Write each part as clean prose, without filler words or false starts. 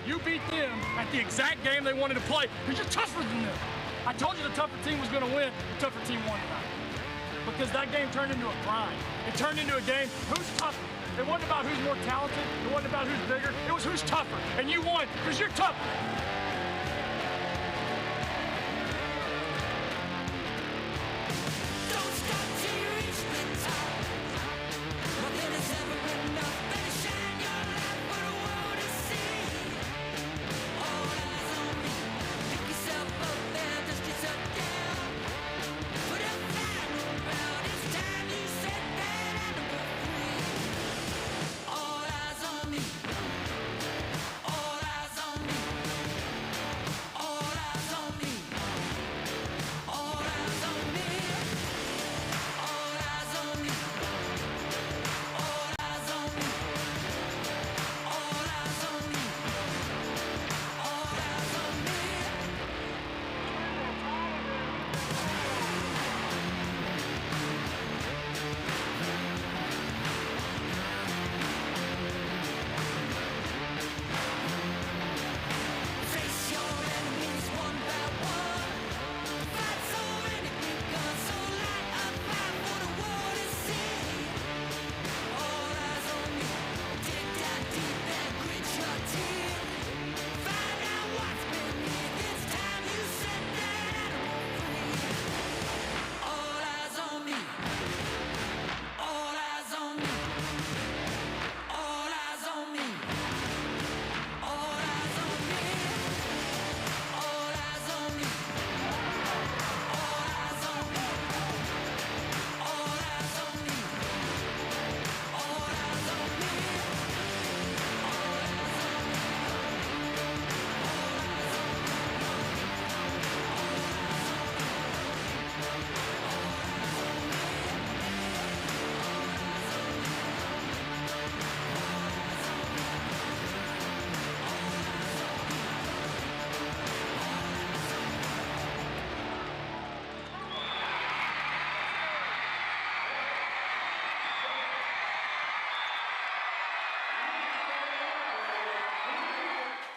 You beat them at the exact game they wanted to play because you're tougher than them. I told you the tougher team was going to win. The tougher team won tonight. Because that game turned into a grind. It turned into a game, who's tougher? It wasn't about who's more talented. It wasn't about who's bigger. It was who's tougher. And you won because you're tougher.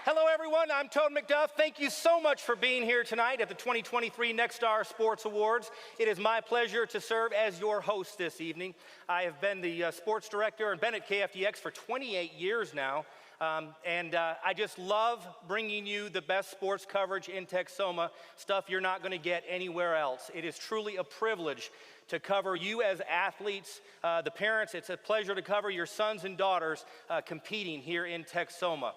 Hello, everyone. I'm Toad McDuff. Thank you so much for being here tonight at the 2023 Nexstar Sports Awards. It is my pleasure to serve as your host this evening. I have been the sports director and been at KFDX for 28 years now. I just love bringing you the best sports coverage in Texoma, stuff you're not going to get anywhere else. It is truly a privilege to cover you as athletes, the parents. It's a pleasure to cover your sons and daughters competing here in Texoma.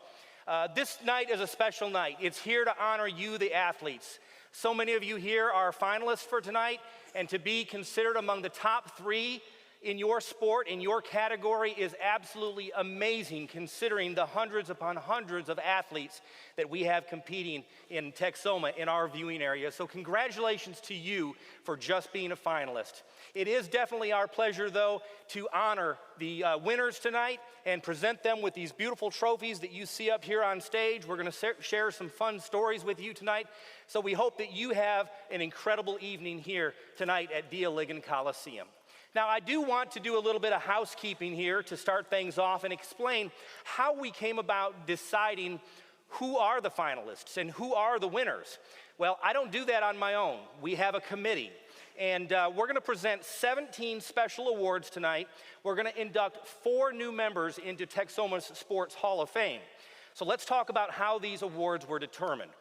This night is a special night. It's here to honor you, the athletes. So many of you here are finalists for tonight, and to be considered among the top 3 in your sport, in your category, is absolutely amazing, considering the hundreds upon hundreds of athletes that we have competing in Texoma in our viewing area. So congratulations to you for just being a finalist. It is definitely our pleasure, though, to honor the winners tonight and present them with these beautiful trophies that you see up here on stage. We're going to share some fun stories with you tonight. So we hope that you have an incredible evening here tonight at Dia Ligon Coliseum. Now, I do want to do a little bit of housekeeping here to start things off and explain how we came about deciding who are the finalists and who are the winners. Well, I don't do that on my own. We have a committee. And we're going to present 17 special awards tonight. We're going to induct 4 new members into Texoma's Sports Hall of Fame. So let's talk about how these awards were determined.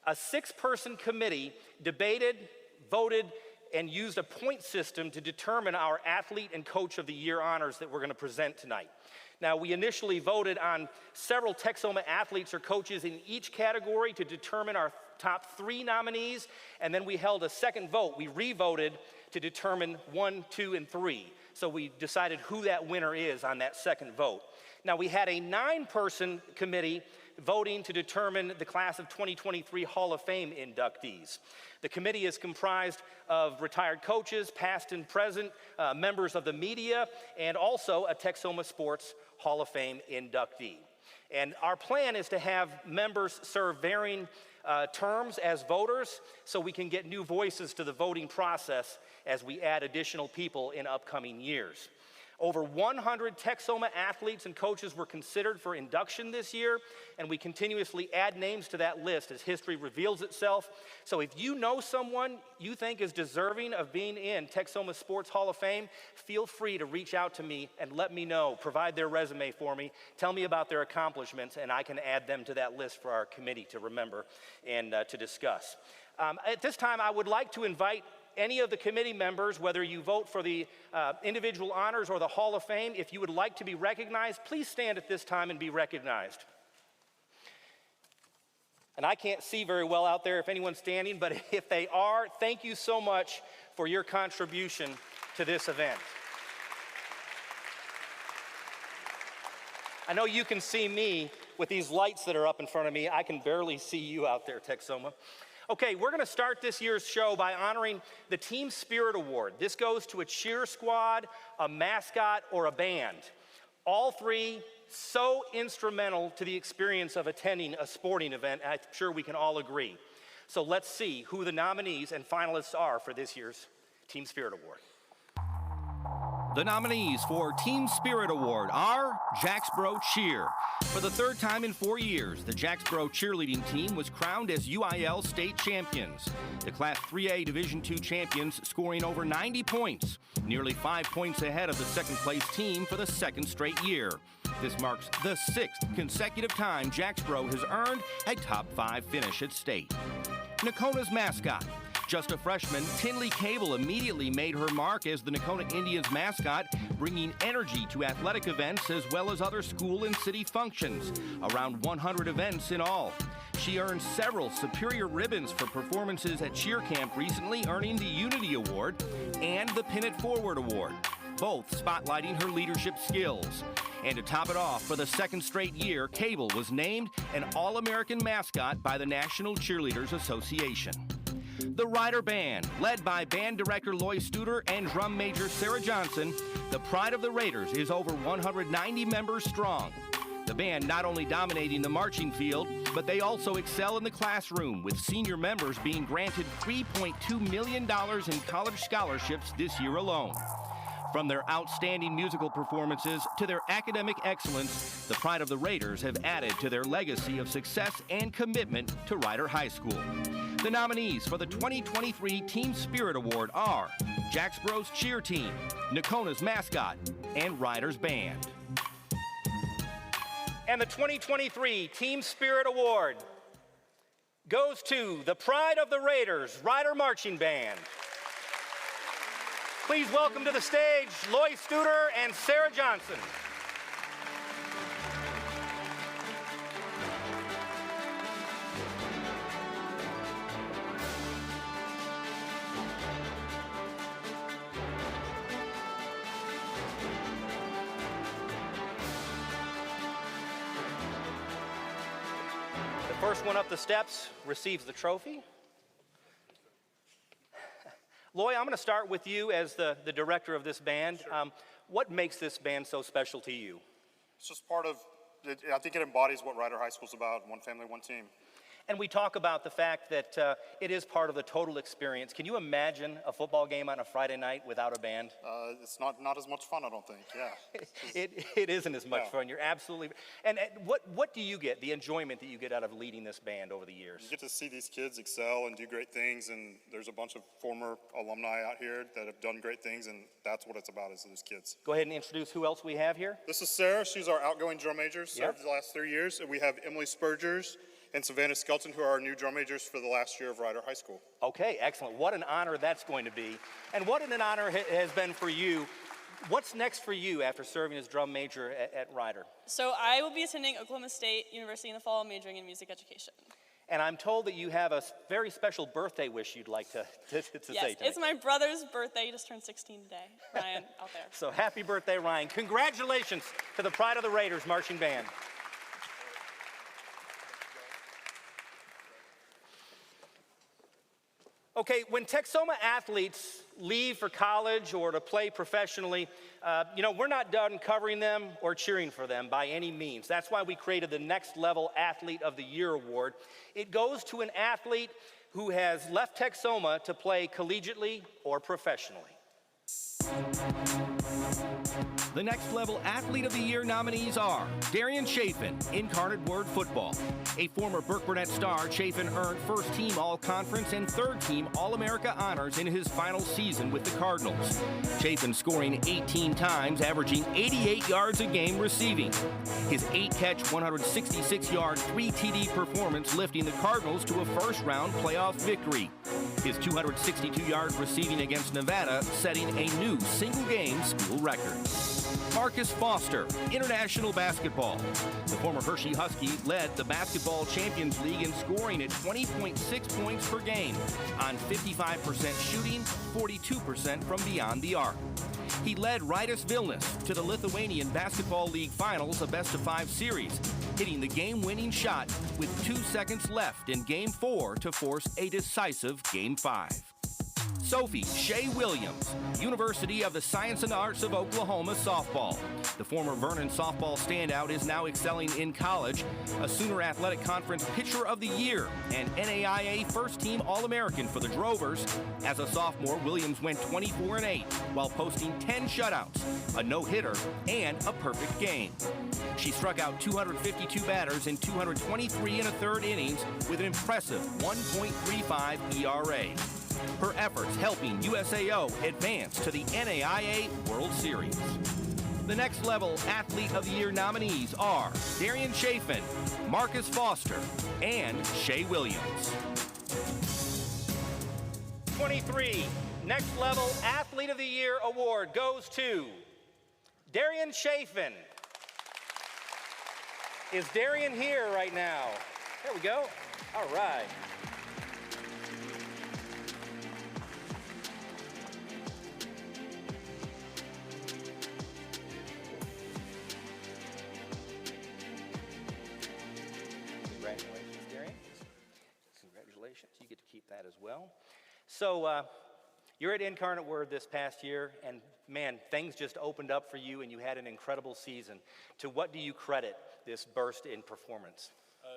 A 6-person committee debated, voted, and used a point system to determine our Athlete and Coach of the Year honors that we're going to present tonight. Now, we initially voted on several Texoma athletes or coaches in each category to determine our top 3 nominees, and then we held a second vote. We re-voted to determine 1, 2, and 3. So we decided who that winner is on that second vote. Now, we had a 9-person committee voting to determine the class of 2023 Hall of Fame inductees. The committee is comprised of retired coaches, past and present, members of the media, and also a Texoma Sports Hall of Fame inductee. And our plan is to have members serve varying terms as voters so we can get new voices to the voting process as we add additional people in upcoming years. Over 100 Texoma athletes and coaches were considered for induction this year, and we continuously add names to that list as history reveals itself. So if you know someone you think is deserving of being in Texoma Sports Hall of Fame, feel free to reach out to me and let me know, provide their resume for me, tell me about their accomplishments, and I can add them to that list for our committee to remember and to discuss. At this time, I would like to invite any of the committee members, whether you vote for the individual honors or the Hall of Fame, if you would like to be recognized, please stand at this time and be recognized. And I can't see very well out there if anyone's standing, but if they are, thank you so much for your contribution to this event. I know you can see me with these lights that are up in front of me. I can barely see you out there, Texoma. Okay, we're going to start this year's show by honoring the Team Spirit Award. This goes to a cheer squad, a mascot, or a band. All three so instrumental to the experience of attending a sporting event, and I'm sure we can all agree. So let's see who the nominees and finalists are for this year's Team Spirit Award. The nominees for Team Spirit Award are Jacksboro Cheer. For the third time in 4 years, the Jacksboro cheerleading team was crowned as UIL state champions. The Class 3A Division II champions scoring over 90 points, nearly 5 points ahead of the second-place team for the second straight year. This marks the 6th consecutive time Jacksboro has earned a top 5 finish at state. Nakona's mascot. Just a freshman, Tinley Cable immediately made her mark as the Nakona Indians mascot, bringing energy to athletic events as well as other school and city functions, around 100 events in all. She earned several superior ribbons for performances at cheer camp recently, earning the Unity Award and the Pin It Forward Award, both spotlighting her leadership skills. And to top it off, for the second straight year, Cable was named an All-American mascot by the National Cheerleaders Association. The Rider Band, led by band director Loy Studer and drum major Sarah Johnson, the pride of the Raiders is over 190 members strong. The band not only dominating the marching field, but they also excel in the classroom, with senior members being granted $3.2 million in college scholarships this year alone. From their outstanding musical performances to their academic excellence, the pride of the Raiders have added to their legacy of success and commitment to Rider High School. The nominees for the 2023 Team Spirit Award are Jacksboro's Cheer Team, Nakona's mascot, and Riders Band. And the 2023 Team Spirit Award goes to the pride of the Raiders, Rider Marching Band. Please welcome to the stage Loy Studer and Sarah Johnson. The first one up the steps receives the trophy. Loy, I'm going to start with you as the director of this band. Sure. What makes this band so special to you? It's just part of, I think it embodies what Rider High School's about, one family, one team. And we talk about the fact that it is part of the total experience. Can you imagine a football game on a Friday night without a band? It's not as much fun, I don't think, yeah. It isn't as much No. fun, you're absolutely, and what do you get, the enjoyment that you get out of leading this band over the years? You get to see these kids excel and do great things, and there's a bunch of former alumni out here that have done great things, and that's what it's about, is those kids. Go ahead and introduce who else we have here. This is Sarah, she's our outgoing drum major, served Yep. the last 3 years, and we have Emily Spurgers and Savannah Skelton, who are our new drum majors for the last year of Rider High School. Okay, excellent. What an honor that's going to be. And what an honor has been for you. What's next for you after serving as drum major at Rider? So I will be attending Oklahoma State University in the fall, majoring in music education. And I'm told that you have a very special birthday wish you'd like to say Yes, today. it's my brother's birthday. He just turned 16 today. Ryan, out there. So happy birthday, Ryan. Congratulations to the pride of the Raiders marching band. Okay, when Texoma athletes leave for college or to play professionally, we're not done covering them or cheering for them by any means. That's why we created the Next Level Athlete of the Year Award. It goes to an athlete who has left Texoma to play collegiately or professionally. The Next Level Athlete of the Year nominees are Darian Chafin, Incarnate Word Football. A former Burke-Burnett star, Chafin earned first-team All-Conference and third-team All-America honors in his final season with the Cardinals. Chafin scoring 18 times, averaging 88 yards a game receiving. His 8-catch, 166-yard, 3-TD performance lifting the Cardinals to a first-round playoff victory. His 262-yard receiving against Nevada setting a new single-game school record. Marcus Foster, international basketball. The former Hershey Husky led the Basketball Champions League in scoring at 20.6 points per game on 55% shooting, 42% from beyond the arc. He led Rytas Vilnius to the Lithuanian Basketball League Finals, a best-of-5 series, hitting the game-winning shot with 2 seconds left in Game 4 to force a decisive Game 5. Sophie Shea Williams, University of the Science and Arts of Oklahoma softball. The former Vernon softball standout is now excelling in college, a Sooner Athletic Conference Pitcher of the Year, and NAIA first-team All-American for the Drovers. As a sophomore, Williams went 24-8 while posting 10 shutouts, a no-hitter, and a perfect game. She struck out 252 batters in 223 1/3 innings with an impressive 1.35 ERA. Her efforts helping USAO advance to the NAIA World Series. The Next Level Athlete of the Year nominees are Darian Chafin, Marcus Foster, and Shea Williams. 23 Next Level Athlete of the Year award goes to Darian Chafin. Is Darian here right now? There we go. All right. Congratulations, Darian. Congratulations. You get to keep that as well. So you're at Incarnate Word this past year, and man, things just opened up for you, and you had an incredible season. To what do you credit this burst in performance?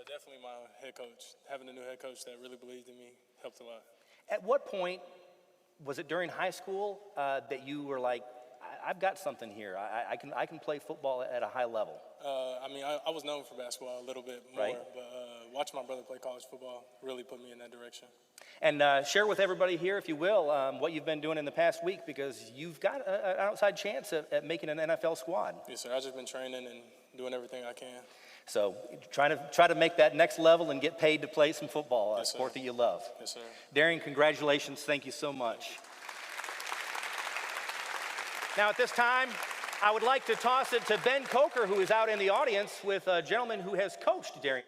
Definitely my head coach. Having a new head coach that really believed in me helped a lot. At what point, was it during high school that you were like, I've got something here. I can play football at a high level? I was known for basketball a little bit more, right. But watching my brother play college football really put me in that direction. And share with everybody here, if you will, what you've been doing in the past week, because you've got an outside chance at making an NFL squad. Yes, sir. I've just been training and doing everything I can. So try to make that next level and get paid to play some football, a sport that you love. Yes, sir. Darian, congratulations. Thank you so much. Now at this time, I would like to toss it to Ben Coker, who is out in the audience with a gentleman who has coached Darian.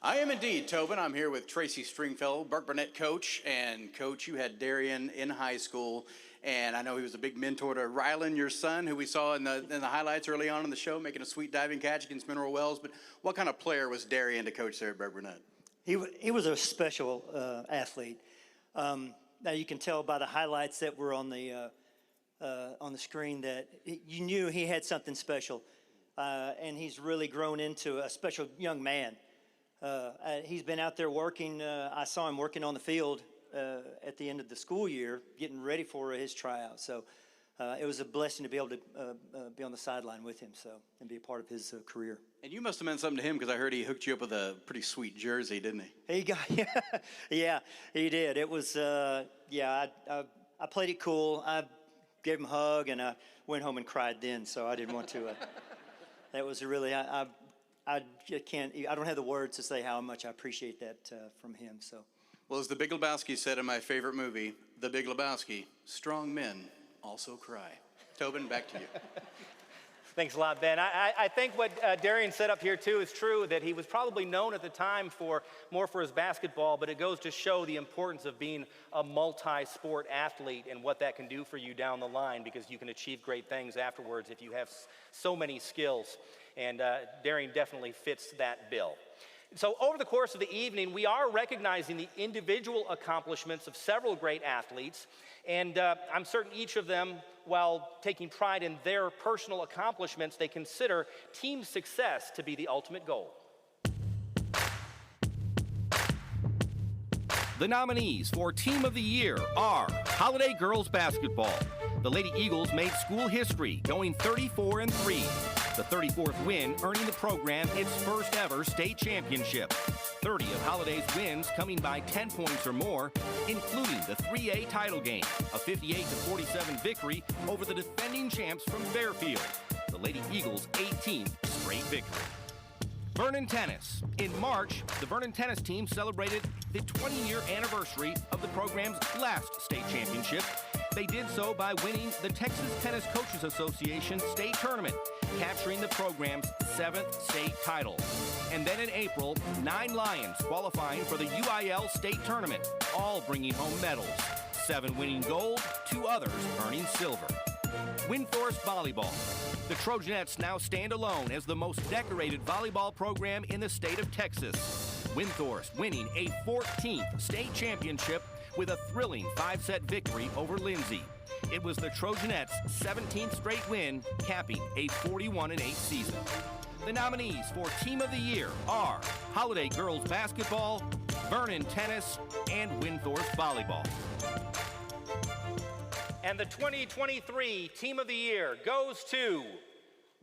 I am indeed, Tobin. I'm here with Tracy Stringfellow, Burke-Burnett coach. And Coach, you had Darian in high school, and I know he was a big mentor to Rylan, your son, who we saw in the highlights early on in the show, making a sweet diving catch against Mineral Wells. But what kind of player was Darian to coach there at Burke-Burnett? He was a special athlete. Now you can tell by the highlights that were on the screen that you knew he had something special, and he's really grown into a special young man. He's been out there working. I saw him working on the field at the end of the school year, getting ready for his tryout. So it was a blessing to be able to be on the sideline with him, and be a part of his career. And you must have meant something to him, because I heard he hooked you up with a pretty sweet jersey, didn't he? He got, yeah, he did. It was, I played it cool. I gave him a hug, and I went home and cried then, so I didn't want to. That was really, I don't have the words to say how much I appreciate that from him. So, well, as the Big Lebowski said in my favorite movie, The Big Lebowski, strong men also cry. Tobin, back to you. Thanks a lot, Ben. I think what Darian said up here, too, is true, that he was probably known at the time more for his basketball, but it goes to show the importance of being a multi-sport athlete and what that can do for you down the line, because you can achieve great things afterwards if you have so many skills. And Darian definitely fits that bill. So over the course of the evening, we are recognizing the individual accomplishments of several great athletes, and I'm certain each of them, while taking pride in their personal accomplishments, they consider team success to be the ultimate goal. The nominees for Team of the Year are Holiday Girls Basketball. The Lady Eagles made school history, going 34-3. The 34th win, earning the program its first ever state championship. 30 of Holiday's wins coming by 10 points or more, including the 3A title game, a 58-47 victory over the defending champs from Fairfield. The Lady Eagles' 18th straight victory. Vernon Tennis. In March, the Vernon Tennis team celebrated the 20-year anniversary of the program's last state championship. They did so by winning the Texas Tennis Coaches Association state tournament, capturing the program's 7th state title. And then in April, 9 Lions qualifying for the UIL state tournament, all bringing home medals. 7 winning gold, 2 others earning silver. Windthorst Volleyball. The Trojanettes now stand alone as the most decorated volleyball program in the state of Texas. Windthorst winning a 14th state championship with a thrilling 5-set victory over Lindsay. It was the Trojanettes' 17th straight win, capping a 41-8 season. The nominees for Team of the Year are Holiday Girls Basketball, Vernon Tennis, and Windthorst Volleyball. And the 2023 Team of the Year goes to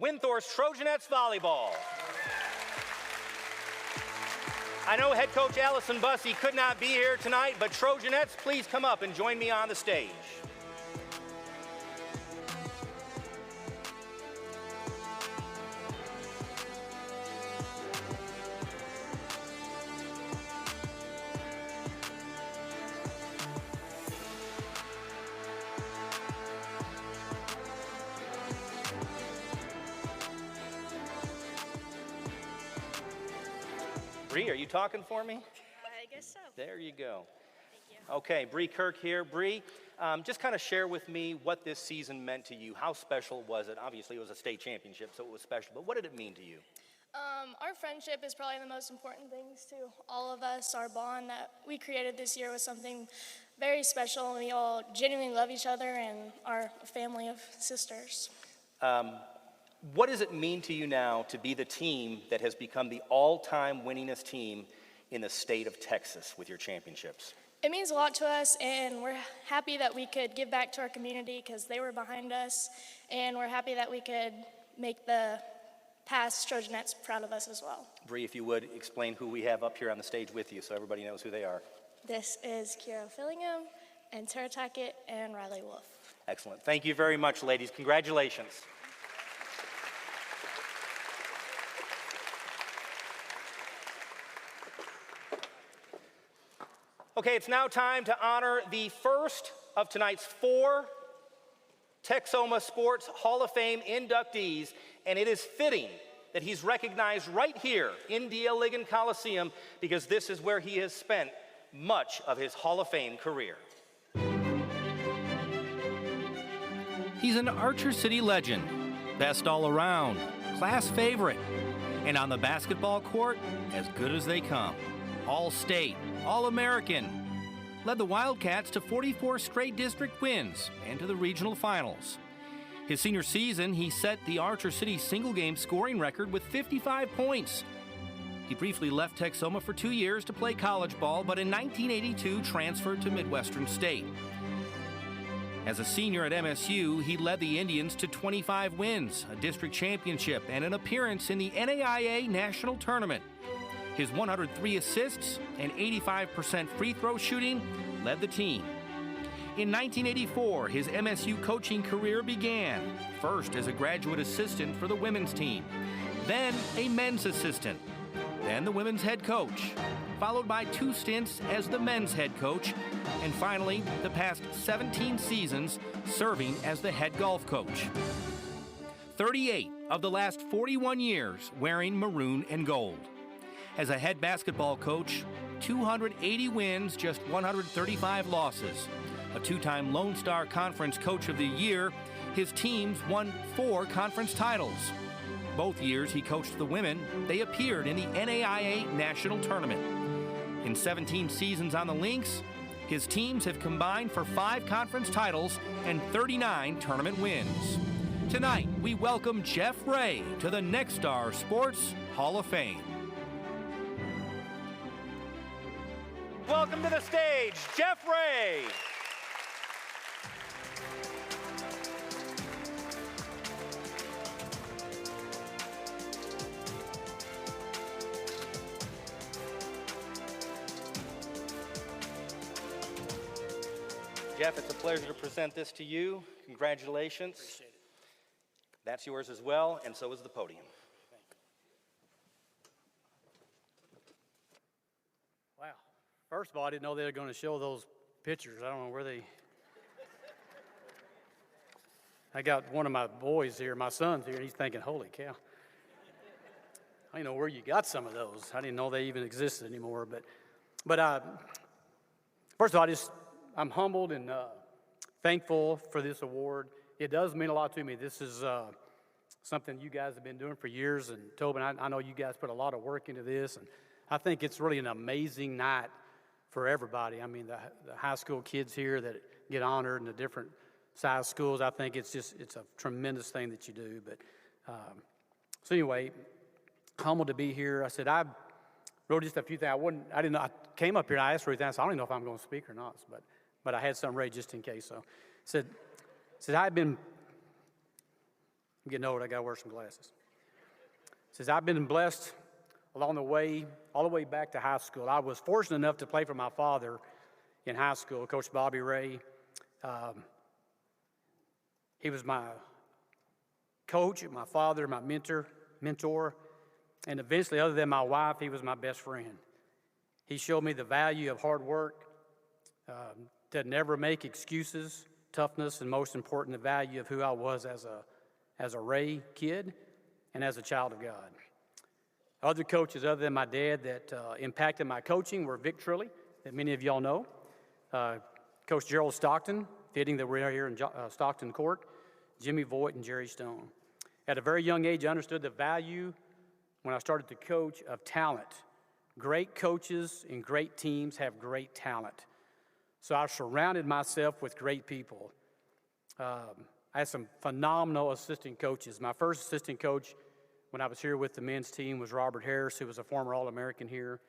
Windthorst Trojanettes Volleyball. I know head coach Allison Bussey could not be here tonight, but Trojanettes, please come up and join me on the stage. Bree, are you talking for me? I guess so. There you go. Thank you. Okay, Bree Kirk here. Bree, just kind of share with me what this season meant to you. How special was it? Obviously, it was a state championship, so it was special, but what did it mean to you? Our friendship is probably the most important things to all of us. Our bond that we created this year was something very special. We all genuinely love each other and are a family of sisters. What does it mean to you now to be the team that has become the all-time winningest team in the state of Texas with your championships? It means a lot to us, and we're happy that we could give back to our community because they were behind us, and we're happy that we could make the past Trojanettes proud of us as well. Bree, if you would, explain who we have up here on the stage with you so everybody knows who they are. This is Kira Fillingham, and Tara Tackett, and Riley Wolf. Excellent. Thank you very much, ladies. Congratulations. Okay, it's now time to honor the first of tonight's 4 Texoma Sports Hall of Fame inductees, and it is fitting that he's recognized right here in D.L. Ligon Coliseum because this is where he has spent much of his Hall of Fame career. He's an Archer City legend, best all around, class favorite, and on the basketball court, as good as they come. All-state, All-American, led the Wildcats to 44 straight district wins and to the regional finals. His senior season, he set the Archer City single-game scoring record with 55 points. He briefly left Texoma for 2 years to play college ball, but in 1982 transferred to Midwestern State. As a senior at MSU, he led the Indians to 25 wins, a district championship, and an appearance in the NAIA National Tournament. His 103 assists and 85% free throw shooting led the team. In 1984, his MSU coaching career began, first as a graduate assistant for the women's team, then a men's assistant, then the women's head coach, followed by 2 stints as the men's head coach, and finally, the past 17 seasons serving as the head golf coach. 38 of the last 41 years wearing maroon and gold. As a head basketball coach, 280 wins, just 135 losses. A 2-time Lone Star Conference Coach of the Year, his teams won 4 conference titles. Both years he coached the women, they appeared in the NAIA National Tournament. In 17 seasons on the Lynx, his teams have combined for 5 conference titles and 39 tournament wins. Tonight, we welcome Jeff Ray to the Nexstar Sports Hall of Fame. welcome to the stage, Jeff Ray. Jeff, it's a pleasure to present this to you. Congratulations. Appreciate it. That's yours as well, and so is the podium. Wow. First of all, I didn't know they were going to show those pictures. I don't know where they... I got one of my boys here, my son's here, and he's thinking, holy cow. I didn't know where you got some of those. I didn't know they even existed anymore. But first of all, I'm humbled and thankful for this award. It does mean a lot to me. This is something you guys have been doing for years, and Tobin, I know you guys put a lot of work into this, and I think it's really an amazing night for everybody. I mean, the high school kids here that get honored in the different size schools, I think it's a tremendous thing that you do. But so anyway, humbled to be here. I said I wrote just a few things. I didn't know. I came up here and I asked for everything. So I don't even know if I'm going to speak or not. But I had something ready just in case. So said I'm getting old. I got to wear some glasses. Says I've been blessed along the way, all the way back to high school. I was fortunate enough to play for my father in high school, Coach Bobby Ray. He was my coach, my father, my mentor, and eventually, other than my wife, he was my best friend. He showed me the value of hard work, to never make excuses, toughness, and most important, the value of who I was as a Ray kid and as a child of God. Other coaches other than my dad that impacted my coaching were Vic Trilly, that many of y'all know, Coach Gerald Stockton, fitting that we're here in Stockton Court, Jimmy Voigt, and Jerry Stone. At a very young age, I understood the value when I started to coach of talent. Great coaches and great teams have great talent. So I surrounded myself with great people. I had some phenomenal assistant coaches. My first assistant coach when I was here with the men's team was Robert Harris, who was a former All-American here.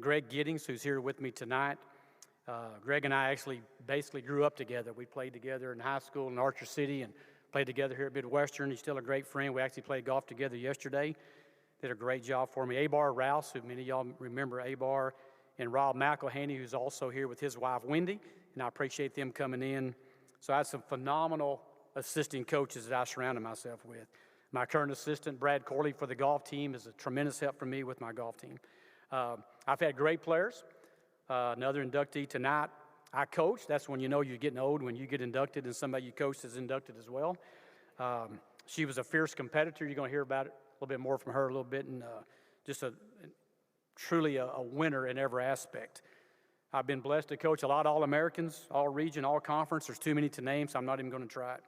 Greg Giddings, who's here with me tonight. Greg and I actually basically grew up together. We played together in high school in Archer City and played together here at Midwestern. He's still a great friend. We actually played golf together yesterday. Did a great job for me. Abar Rouse, who many of y'all remember Abar, and Rob McElhaney, who's also here with his wife, Wendy, and I appreciate them coming in. So I had some phenomenal assistant coaches that I surrounded myself with. My current assistant, Brad Corley, for the golf team is a tremendous help for me with my golf team. I've had great players. Another inductee tonight, I coach. That's when you know you're getting old, when you get inducted and somebody you coached is inducted as well. She was a fierce competitor. You're going to hear about it a little bit more from her a little bit, and just truly a winner in every aspect. I've been blessed to coach a lot of All-Americans, all region, all conference. There's too many to name, so I'm not even going to try it.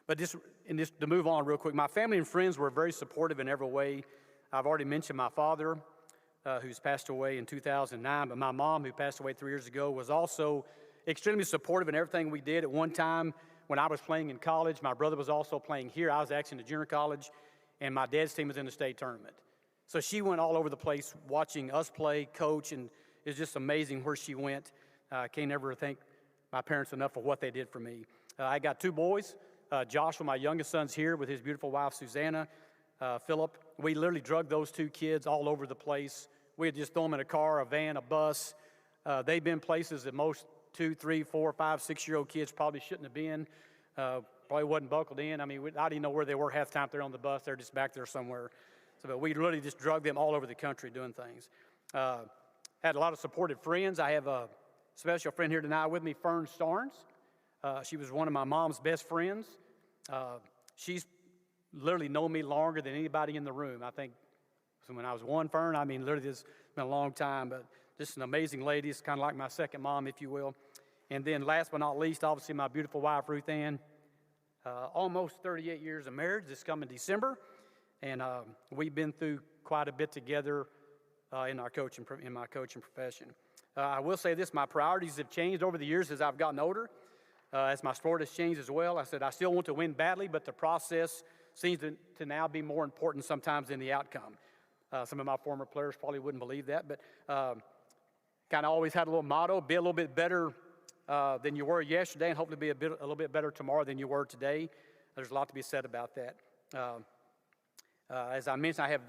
But to move on real quick, my family and friends were very supportive in every way. I've already mentioned my father, who's passed away in 2009, but my mom, who passed away 3 years ago, was also extremely supportive in everything we did. At one time, when I was playing in college, my brother was also playing here. I was actually in the junior college, and my dad's team was in the state tournament. So she went all over the place watching us play, coach, and it's just amazing where she went. I can't ever thank my parents enough for what they did for me. I got two boys. Joshua, my youngest son's here with his beautiful wife, Susanna. Philip, we literally drug those two kids all over the place. We had just throw them in a car, a van, a bus. They've been places that most 2, 3, 4, 5, 6-year-old kids probably shouldn't have been. Probably wasn't buckled in. I mean, I didn't know where they were half the time they're on the bus. They're just back there somewhere. So, but we really just drug them all over the country doing things. Had a lot of supportive friends. I have a special friend here tonight with me, Fern Starnes. She was one of my mom's best friends. She's literally known me longer than anybody in the room. I think when I was one, Fern, I mean, literally it's been a long time, but just an amazing lady. It's kind of like my second mom, if you will. And then last but not least, obviously my beautiful wife, Ruth Ann. Almost 38 years of marriage this coming December. And we've been through quite a bit together in my coaching profession. I will say this, my priorities have changed over the years as I've gotten older. As my sport has changed as well. I said I still want to win badly, but the process seems to now be more important sometimes than the outcome. Some of my former players probably wouldn't believe that, but Kind of always had a little motto, be a little bit better than you were yesterday, and hopefully be a little bit better tomorrow than you were today. There's a lot to be said about that. As I mentioned, I have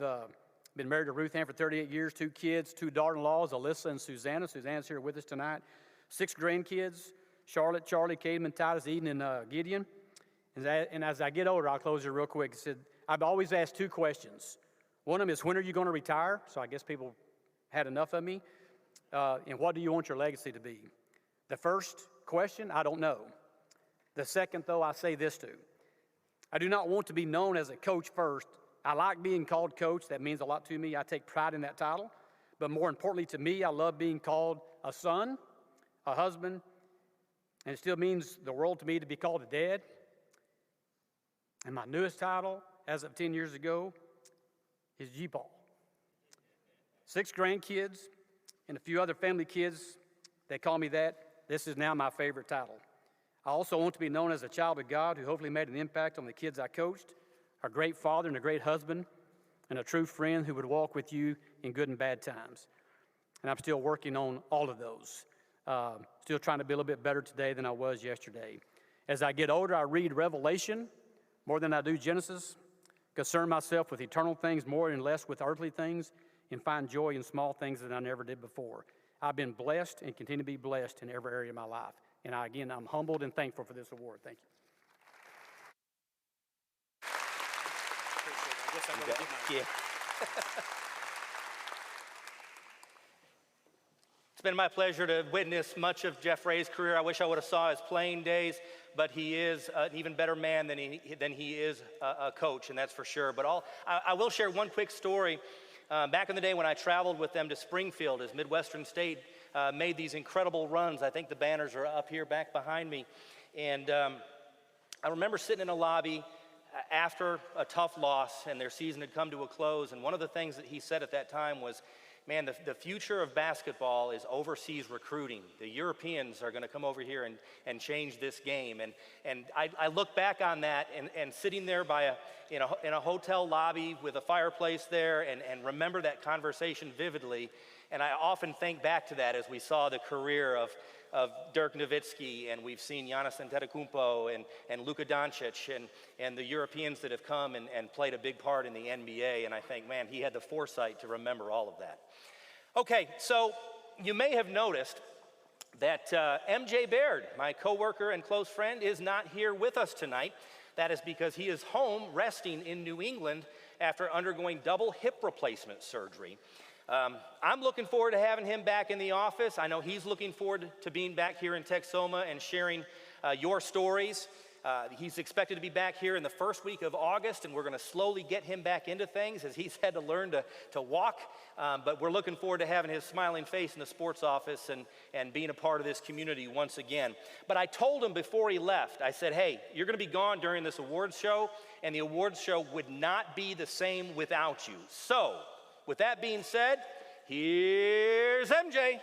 been married to Ruth Ann for 38 years, 2 kids, 2 daughter-in-laws, Alyssa and Susanna. Susanna's here with us tonight. 6 grandkids, Charlotte, Charlie, Cademan, Titus, Eden, and Gideon. And as I get older, I'll close here real quick. I've always asked 2 questions. One of them is, when are you going to retire? So I guess people had enough of me. And what do you want your legacy to be? The first question, I don't know. The second, though, I say this to. I do not want to be known as a coach first. I like being called coach. That means a lot to me. I take pride in that title. But more importantly to me, I love being called a son, a husband, and it still means the world to me to be called a dad. And my newest title, as of 10 years ago, is G-Paul. 6 grandkids and a few other family kids, they call me that. This is now my favorite title. I also want to be known as a child of God who hopefully made an impact on the kids I coached, a great father and a great husband, and a true friend who would walk with you in good and bad times. And I'm still working on all of those. Still trying to be a little bit better today than I was yesterday. As I get older, I read Revelation more than I do Genesis, concern myself with eternal things more and less with earthly things, and find joy in small things that I never did before. I've been blessed and continue to be blessed in every area of my life. And I'm humbled and thankful for this award. Thank you. It's been my pleasure to witness much of Jeff Ray's career. I wish I would have saw his playing days, but he is an even better man than he is a coach, and that's for sure. But I will share one quick story. Back in the day when I traveled with them to Springfield as Midwestern State made these incredible runs. I think the banners are up here back behind me. And I remember sitting in a lobby after a tough loss and their season had come to a close. And one of the things that he said at that time was, man, the future of basketball is overseas recruiting. The Europeans are going to come over here and change this game. And I look back on that and sitting there in a hotel lobby with a fireplace there and remember that conversation vividly. And I often think back to that as we saw the career of Dirk Nowitzki, and we've seen Giannis Antetokounmpo and Luka Doncic and the Europeans that have come and played a big part in the NBA. And I think, man, he had the foresight to remember all of that. Okay, so you may have noticed that MJ Baird, my coworker and close friend, is not here with us tonight. That is because he is home resting in New England after undergoing double hip replacement surgery. I'm looking forward to having him back in the office. I know he's looking forward to being back here in Texoma and sharing your stories. He's expected to be back here in the first week of August, and we're going to slowly get him back into things as he's had to learn to walk. But we're looking forward to having his smiling face in the sports office and being a part of this community once again. But I told him before he left, I said, hey, you're going to be gone during this awards show, and the awards show would not be the same without you. So, with that being said, here's MJ.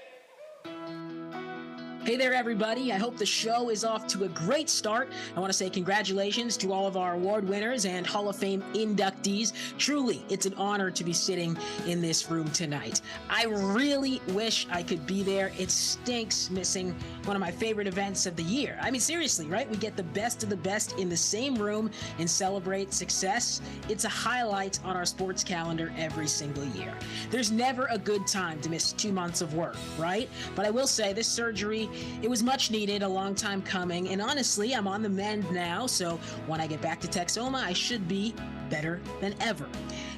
Hey there, everybody. I hope the show is off to a great start. I want to say congratulations to all of our award winners and Hall of Fame inductees. Truly, it's an honor to be sitting in this room tonight. I really wish I could be there. It stinks missing one of my favorite events of the year. I mean, seriously, right? We get the best of the best in the same room and celebrate success. It's a highlight on our sports calendar every single year. There's never a good time to miss 2 months of work, right? But I will say this surgery, it was much needed, a long time coming, and honestly, I'm on the mend now, so when I get back to Texoma, I should be better than ever.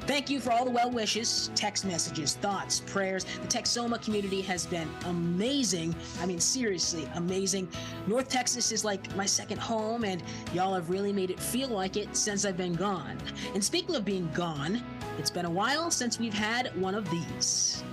Thank you for all the well wishes, text messages, thoughts, prayers. The Texoma community has been amazing. I mean, seriously, amazing. North Texas is like my second home, and y'all have really made it feel like it since I've been gone. And speaking of being gone, it's been a while since we've had one of these.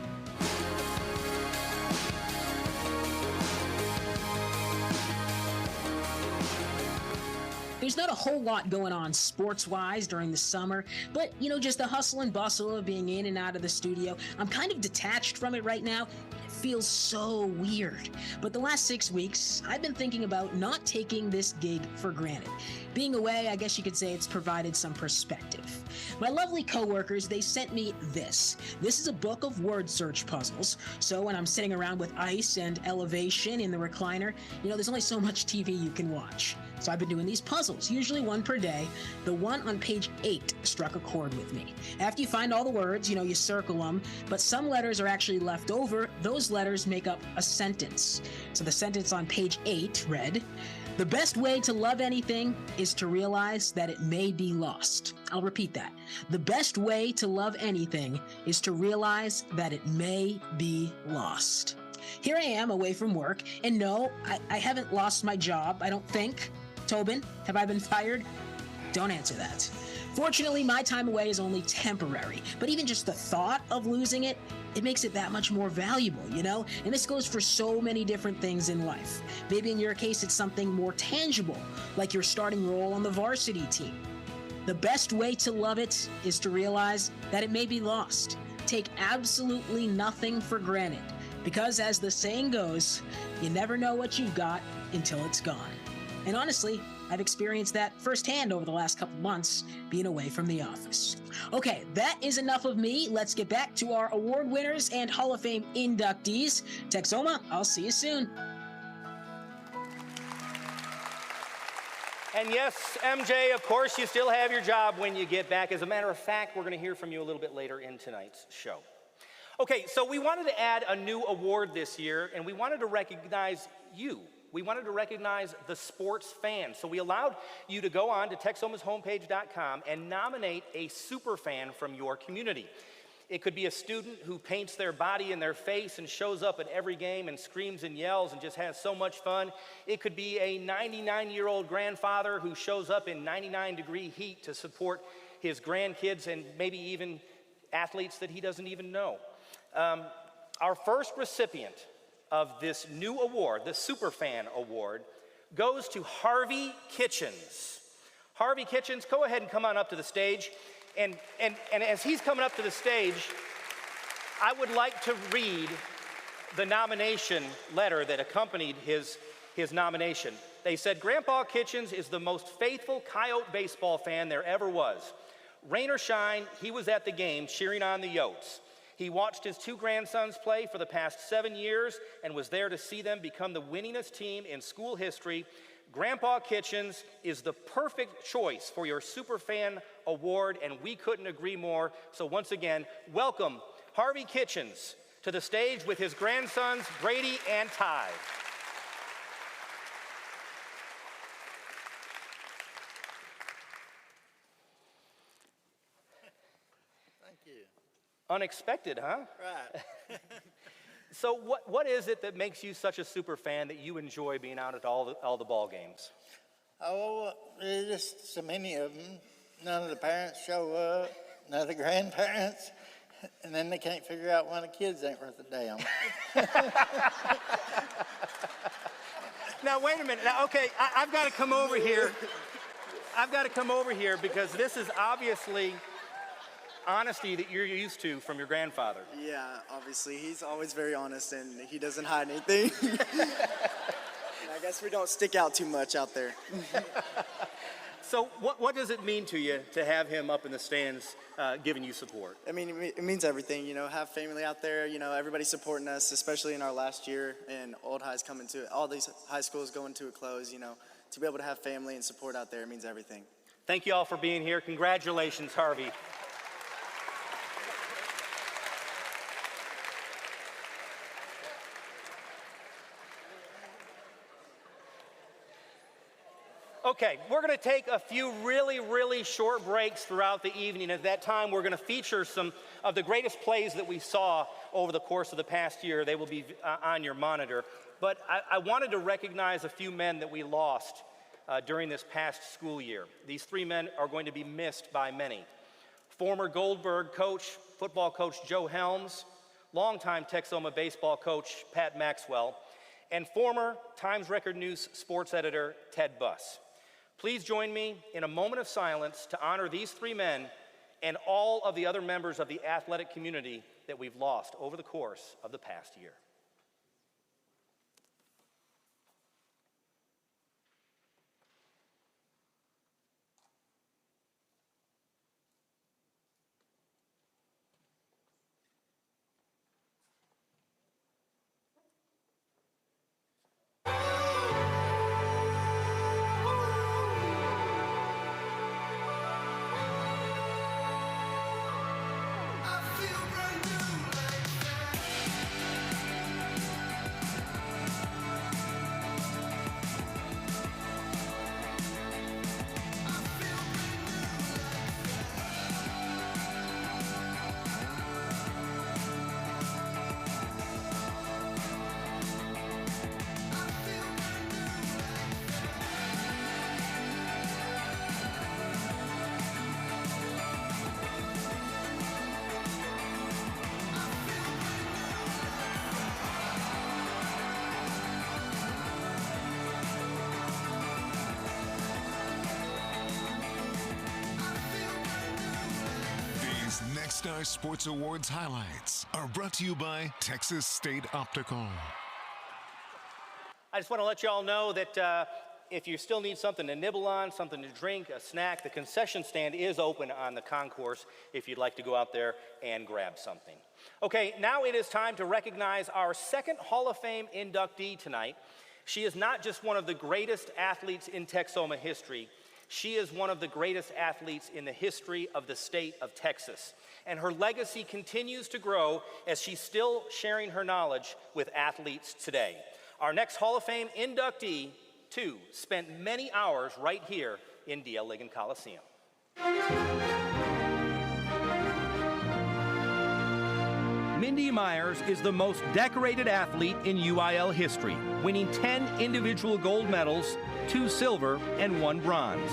There's not a whole lot going on sports-wise during the summer, but, just the hustle and bustle of being in and out of the studio. I'm kind of detached from it right now. It feels so weird. But the last 6 weeks, I've been thinking about not taking this gig for granted. Being away, I guess you could say it's provided some perspective. My lovely coworkers, they sent me this. This is a book of word search puzzles. So when I'm sitting around with ice and elevation in the recliner, there's only so much TV you can watch. So I've been doing these puzzles, usually one per day. The one on page 8 struck a chord with me. After you find all the words, you circle them, but some letters are actually left over. Those letters make up a sentence. So the sentence on page 8 read, "The best way to love anything is to realize that it may be lost." I'll repeat that. The best way to love anything is to realize that it may be lost. Here I am away from work, and no, I haven't lost my job, I don't think. Tobin, have I been fired? Don't answer that. Fortunately, my time away is only temporary, but even just the thought of losing it, it makes it that much more valuable, And this goes for so many different things in life. Maybe in your case, it's something more tangible, like your starting role on the varsity team. The best way to love it is to realize that it may be lost. Take absolutely nothing for granted, because as the saying goes, you never know what you've got until it's gone. And honestly, I've experienced that firsthand over the last couple months being away from the office. Okay, that is enough of me. Let's get back to our award winners and Hall of Fame inductees. Texoma, I'll see you soon. And yes, MJ, of course, you still have your job when you get back. As a matter of fact, we're going to hear from you a little bit later in tonight's show. Okay, so we wanted to add a new award this year, and we wanted to recognize you. We wanted to recognize the sports fan. So we allowed you to go on to Texomashomepage.com and nominate a super fan from your community. It could be a student who paints their body and their face and shows up at every game and screams and yells and just has so much fun. It could be a 99-year-old grandfather who shows up in 99-degree heat to support his grandkids and maybe even athletes that he doesn't even know. Our first recipient of this new award, the Superfan Award, goes to Harvey Kitchens. Harvey Kitchens, go ahead and come on up to the stage. And as he's coming up to the stage, I would like to read the nomination letter that accompanied his nomination. They said, "Grandpa Kitchens is the most faithful Coyote baseball fan there ever was. Rain or shine, he was at the game cheering on the Yotes. He watched his 2 grandsons play for the past 7 years and was there to see them become the winningest team in school history. Grandpa Kitchens is the perfect choice for your Superfan Award, and we couldn't agree more. So once again, welcome Harvey Kitchens to the stage with his grandsons, Brady and Ty." Thank you. Unexpected, huh? Right. So what is it that makes you such a super fan that you enjoy being out at all the ball games? Oh, there's just so many of them. None of the parents show up, none of the grandparents, and then they can't figure out why the kids ain't worth a damn. Now, wait a minute. Now, okay, I've got to come over here. I've got to come over here because this is obviously honesty that you're used to from your grandfather. Yeah, obviously. He's always very honest, and he doesn't hide anything. I guess we don't stick out too much out there. So what does it mean to you to have him up in the stands giving you support? I mean, it means everything, have family out there, everybody supporting us, especially in our last year, and Old High's coming to, all these high schools going to a close, to be able to have family and support out there, it means everything. Thank you all for being here. Congratulations, Harvey. Okay, we're going to take a few really short breaks throughout the evening. At that time, we're going to feature some of the greatest plays that we saw over the course of the past year. They will be on your monitor. But I wanted to recognize a few men that we lost during this past school year. These 3 men are going to be missed by many. Former Goldberg coach, football coach Joe Helms, longtime Texoma baseball coach Pat Maxwell, and former Times Record News sports editor Ted Buss. Please join me in a moment of silence to honor these three men and all of the other members of the athletic community that we've lost over the course of the past year. Nexstar Sports Awards highlights are brought to you by Texas State Optical. I just want to let you all know that if you still need something to nibble on, something to drink, a snack, the concession stand is open on the concourse if you'd like to go out there and grab something. Okay, now it is time to recognize our second Hall of Fame inductee tonight. She is not just one of the greatest athletes in Texoma history, she is one of the greatest athletes in the history of the state of Texas. And her legacy continues to grow as she's still sharing her knowledge with athletes today. Our next Hall of Fame inductee, too, spent many hours right here in D.L. Ligon Coliseum. Mindy Myers is the most decorated athlete in UIL history, winning 10 individual gold medals, 2 silver, and 1 bronze.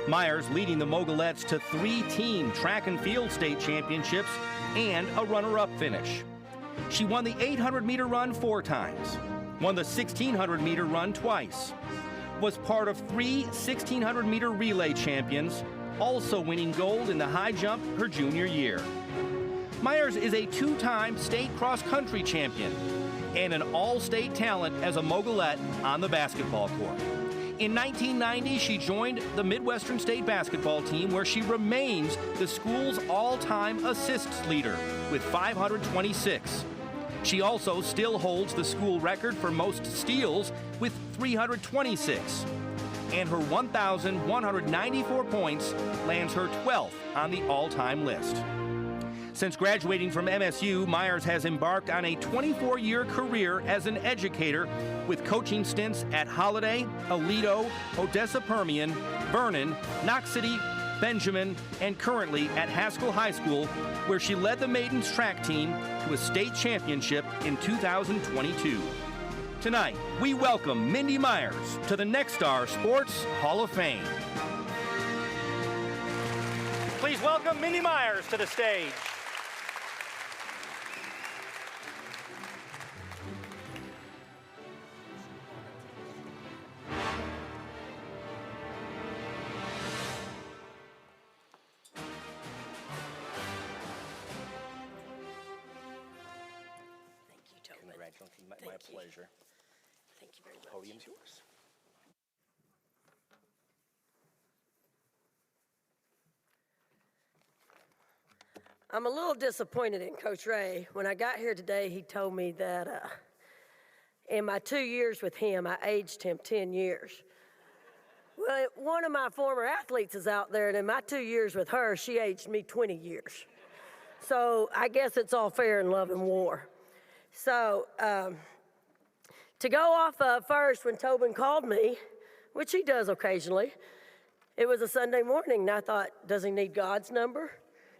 Myers leading the Mogulettes to 3 team track and field state championships and a runner-up finish. She won the 800-meter run 4 times, won the 1,600-meter run twice, was part of 3 1,600-meter relay champions, also winning gold in the high jump her junior year. Myers is a 2-time state cross-country champion and an all-state talent as a Mogulette on the basketball court. In 1990, she joined the Midwestern State basketball team, where she remains the school's all-time assists leader with 526. She also still holds the school record for most steals with 326. And her 1,194 points lands her 12th on the all-time list. Since graduating from MSU, Myers has embarked on a 24-year career as an educator with coaching stints at Holiday, Aledo, Odessa Permian, Vernon, Knox City, Benjamin, and currently at Haskell High School, where she led the maidens track team to a state championship in 2022. Tonight, we welcome Mindy Myers to the Nexstar Sports Hall of Fame. Please welcome Mindy Myers to the stage. My pleasure. Thank you very much. Podium's yours. I'm a little disappointed in Coach Ray. When I got here today, he told me that in my 2 years with him, I aged him 10 years. Well, one of my former athletes is out there, and in my 2 years with her, she aged me 20 years. So I guess it's all fair in love and war. So to go off of first, when Tobin called me, which he does occasionally, it was a Sunday morning, and I thought, does he need God's number?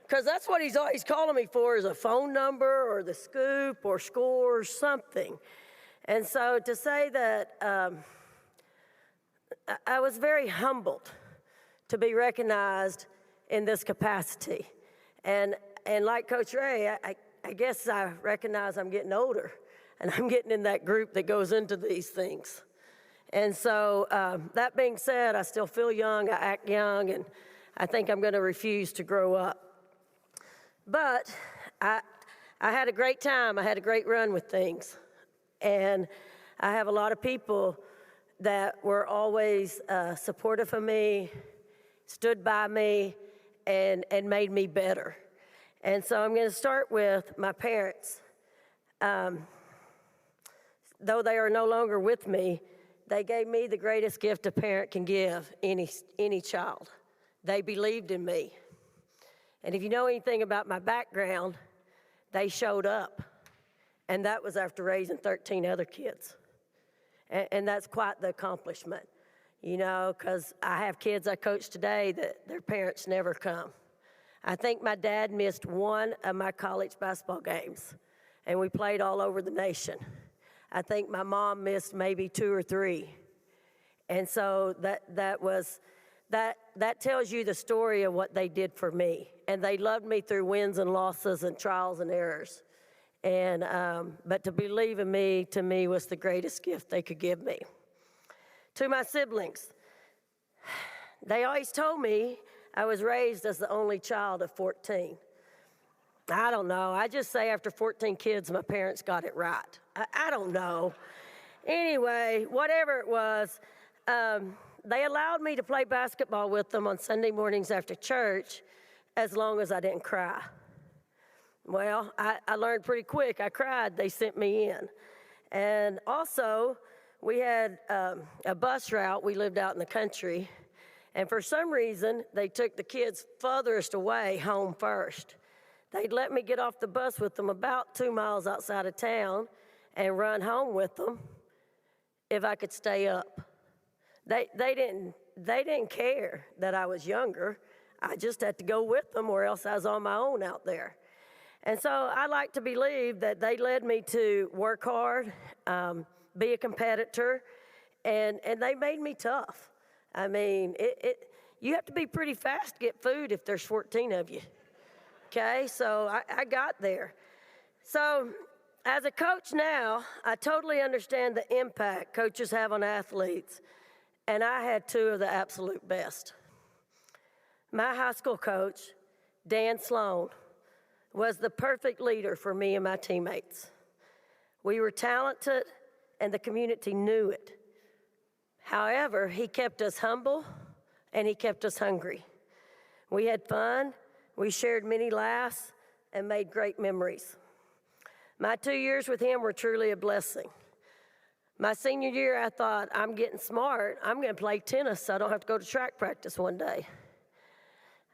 Because that's what he's always calling me for, is a phone number or the scoop or score or something. And so to say that I was very humbled to be recognized in this capacity. And like Coach Ray, I guess I recognize I'm getting older, and I'm getting in that group that goes into these things. And so that being said, I still feel young, I act young, and I think I'm going to refuse to grow up. But I had a great time. I had a great run with things. And I have a lot of people that were always supportive of me, stood by me, and made me better. And so I'm going to start with my parents. Though they are no longer with me, they gave me the greatest gift a parent can give any child. They believed in me. And if you know anything about my background, they showed up. And that was after raising 13 other kids. And that's quite the accomplishment, you know, because I have kids I coach today that their parents never come. I think my dad missed one of my college basketball games, and we played all over the nation. I think my mom missed maybe 2 or 3. And so that tells you the story of what they did for me. And they loved me through wins and losses and trials and errors. And but to believe in me, to me, was the greatest gift they could give me. To my siblings, they always told me I was raised as the only child of 14. I don't know. I just say after 14 kids, my parents got it right. I don't know. Anyway, whatever it was, they allowed me to play basketball with them on Sunday mornings after church as long as I didn't cry. Well, I learned pretty quick. I cried. They sent me in. And also, we had a bus route. We lived out in the country. And for some reason, they took the kids furthest away home first. They'd let me get off the bus with them about 2 miles outside of town and run home with them if I could stay up. They didn't care that I was younger. I just had to go with them or else I was on my own out there. And so I like to believe that they led me to work hard, be a competitor, and they made me tough. I mean, you have to be pretty fast to get food if there's 14 of you. Okay, so I got there. So as a coach now, I totally understand the impact coaches have on athletes, and I had 2 of the absolute best. My high school coach, Dan Sloan, was the perfect leader for me and my teammates. We were talented, and the community knew it. However, he kept us humble, and he kept us hungry. We had fun, we shared many laughs, and made great memories. My 2 years with him were truly a blessing. My senior year, I thought, I'm getting smart. I'm going to play tennis so I don't have to go to track practice one day.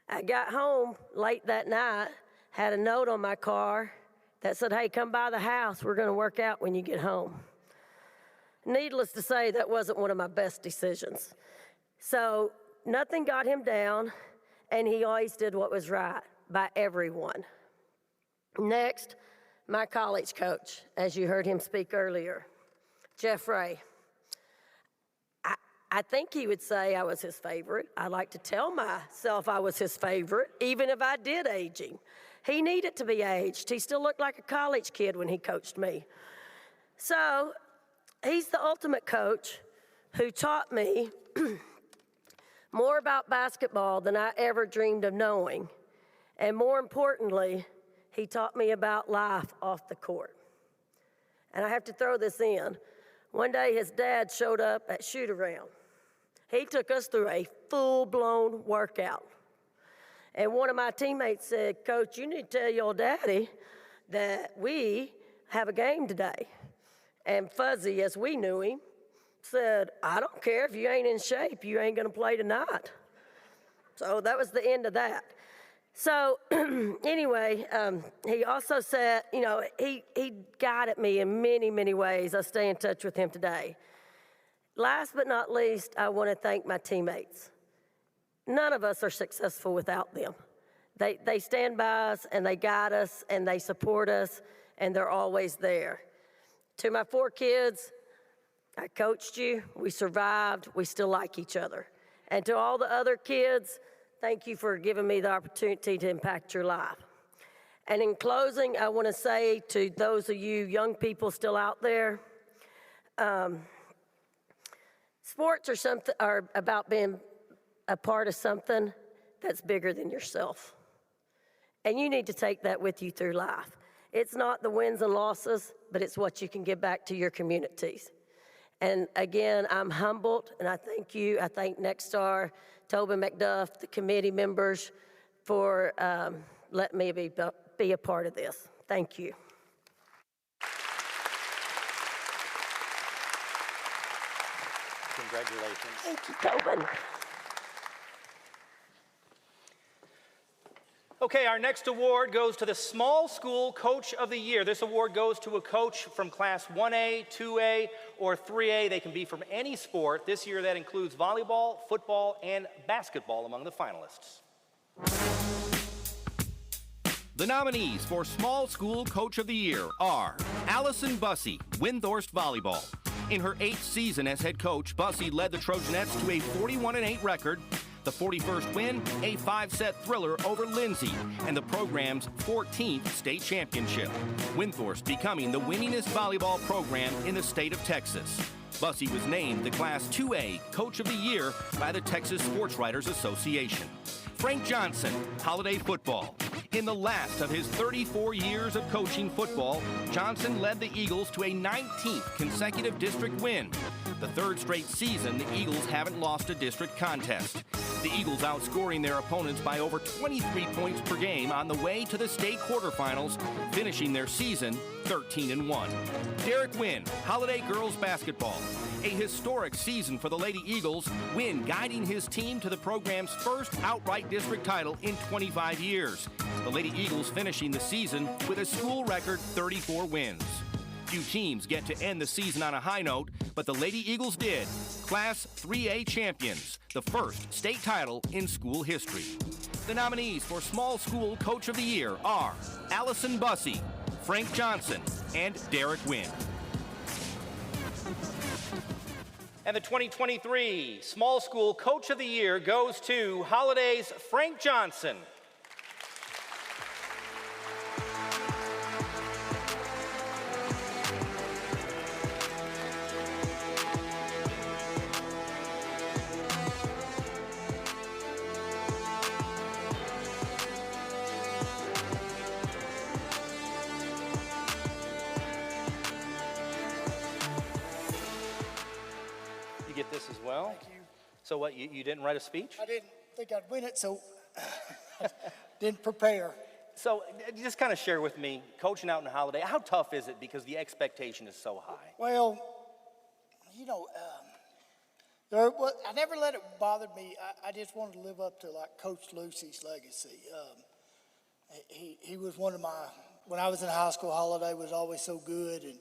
I got home late that night, had a note on my car that said, hey, come by the house. We're going to work out when you get home. Needless to say, that wasn't one of my best decisions. So nothing got him down, and he always did what was right by everyone. Next, my college coach, as you heard him speak earlier, Jeff Ray. I think he would say I was his favorite. I like to tell myself I was his favorite, even if I did age him. He needed to be aged. He still looked like a college kid when he coached me. So he's the ultimate coach who taught me more about basketball than I ever dreamed of knowing. And more importantly, he taught me about life off the court. And I have to throw this in. One day his dad showed up at shoot-around. He took us through a full-blown workout. And one of my teammates said, Coach, you need to tell your daddy that we have a game today. And Fuzzy, as we knew him, said, I don't care if you ain't in shape, you ain't gonna play tonight. So that was the end of that. So anyway, he also said, you know, he guided me in many, many ways. I stay in touch with him today. Last but not least, I want to thank my teammates. None of us are successful without them. They stand by us, and they guide us, and they support us, and they're always there. To my 4 kids, I coached you, we survived, we still like each other. And to all the other kids, thank you for giving me the opportunity to impact your life. And in closing, I want to say to those of you young people still out there, Sports are about being a part of something that's bigger than yourself. And you need to take that with you through life. It's not the wins and losses, but it's what you can give back to your communities. And again, I'm humbled, and I thank you. I thank Nexstar, Tobin McDuff, the committee members for letting me be a part of this. Thank you. Congratulations. Thank you, Tobin. Okay, our next award goes to the Small School Coach of the Year. This award goes to a coach from Class 1A, 2A, or 3A. They can be from any sport. This year that includes volleyball, football, and basketball among the finalists. The nominees for Small School Coach of the Year are Allison Bussey, Windthorst Volleyball. In her 8th season as head coach, Bussey led the Trojanettes to a 41-8 record, the 41st win, a 5-set thriller over Lindsay, and the program's 14th state championship. Windthorst becoming the winningest volleyball program in the state of Texas. Bussey was named the Class 2A Coach of the Year by the Texas Sports Writers Association. Frank Johnson, Holiday Football. In the last of his 34 years of coaching football, Johnson led the Eagles to a 19th consecutive district win. The 3rd straight season, the Eagles haven't lost a district contest. The Eagles outscoring their opponents by over 23 points per game on the way to the state quarterfinals, finishing their season 13-1. Derek Wynn, Holiday Girls Basketball. A historic season for the Lady Eagles, Wynn guiding his team to the program's first outright district title in 25 years. The Lady Eagles finishing the season with a school record 34 wins. Few teams get to end the season on a high note, but the Lady Eagles did. Class 3A champions, the first state title in school history. The nominees for Small School Coach of the Year are Allison Bussey, Frank Johnson, and Derek Wynn. And the 2023 Small School Coach of the Year goes to Holiday's Frank Johnson. Get this as well. Thank you. So what, you didn't write a speech? I didn't think I'd win it, so didn't prepare. So just kind of share with me, coaching out in Holiday, how tough is it because the expectation is so high? Well, you know, I never let it bother me. I just wanted to live up to like Coach Lucy's legacy. He was one of my, when I was in high school, Holiday was always so good, and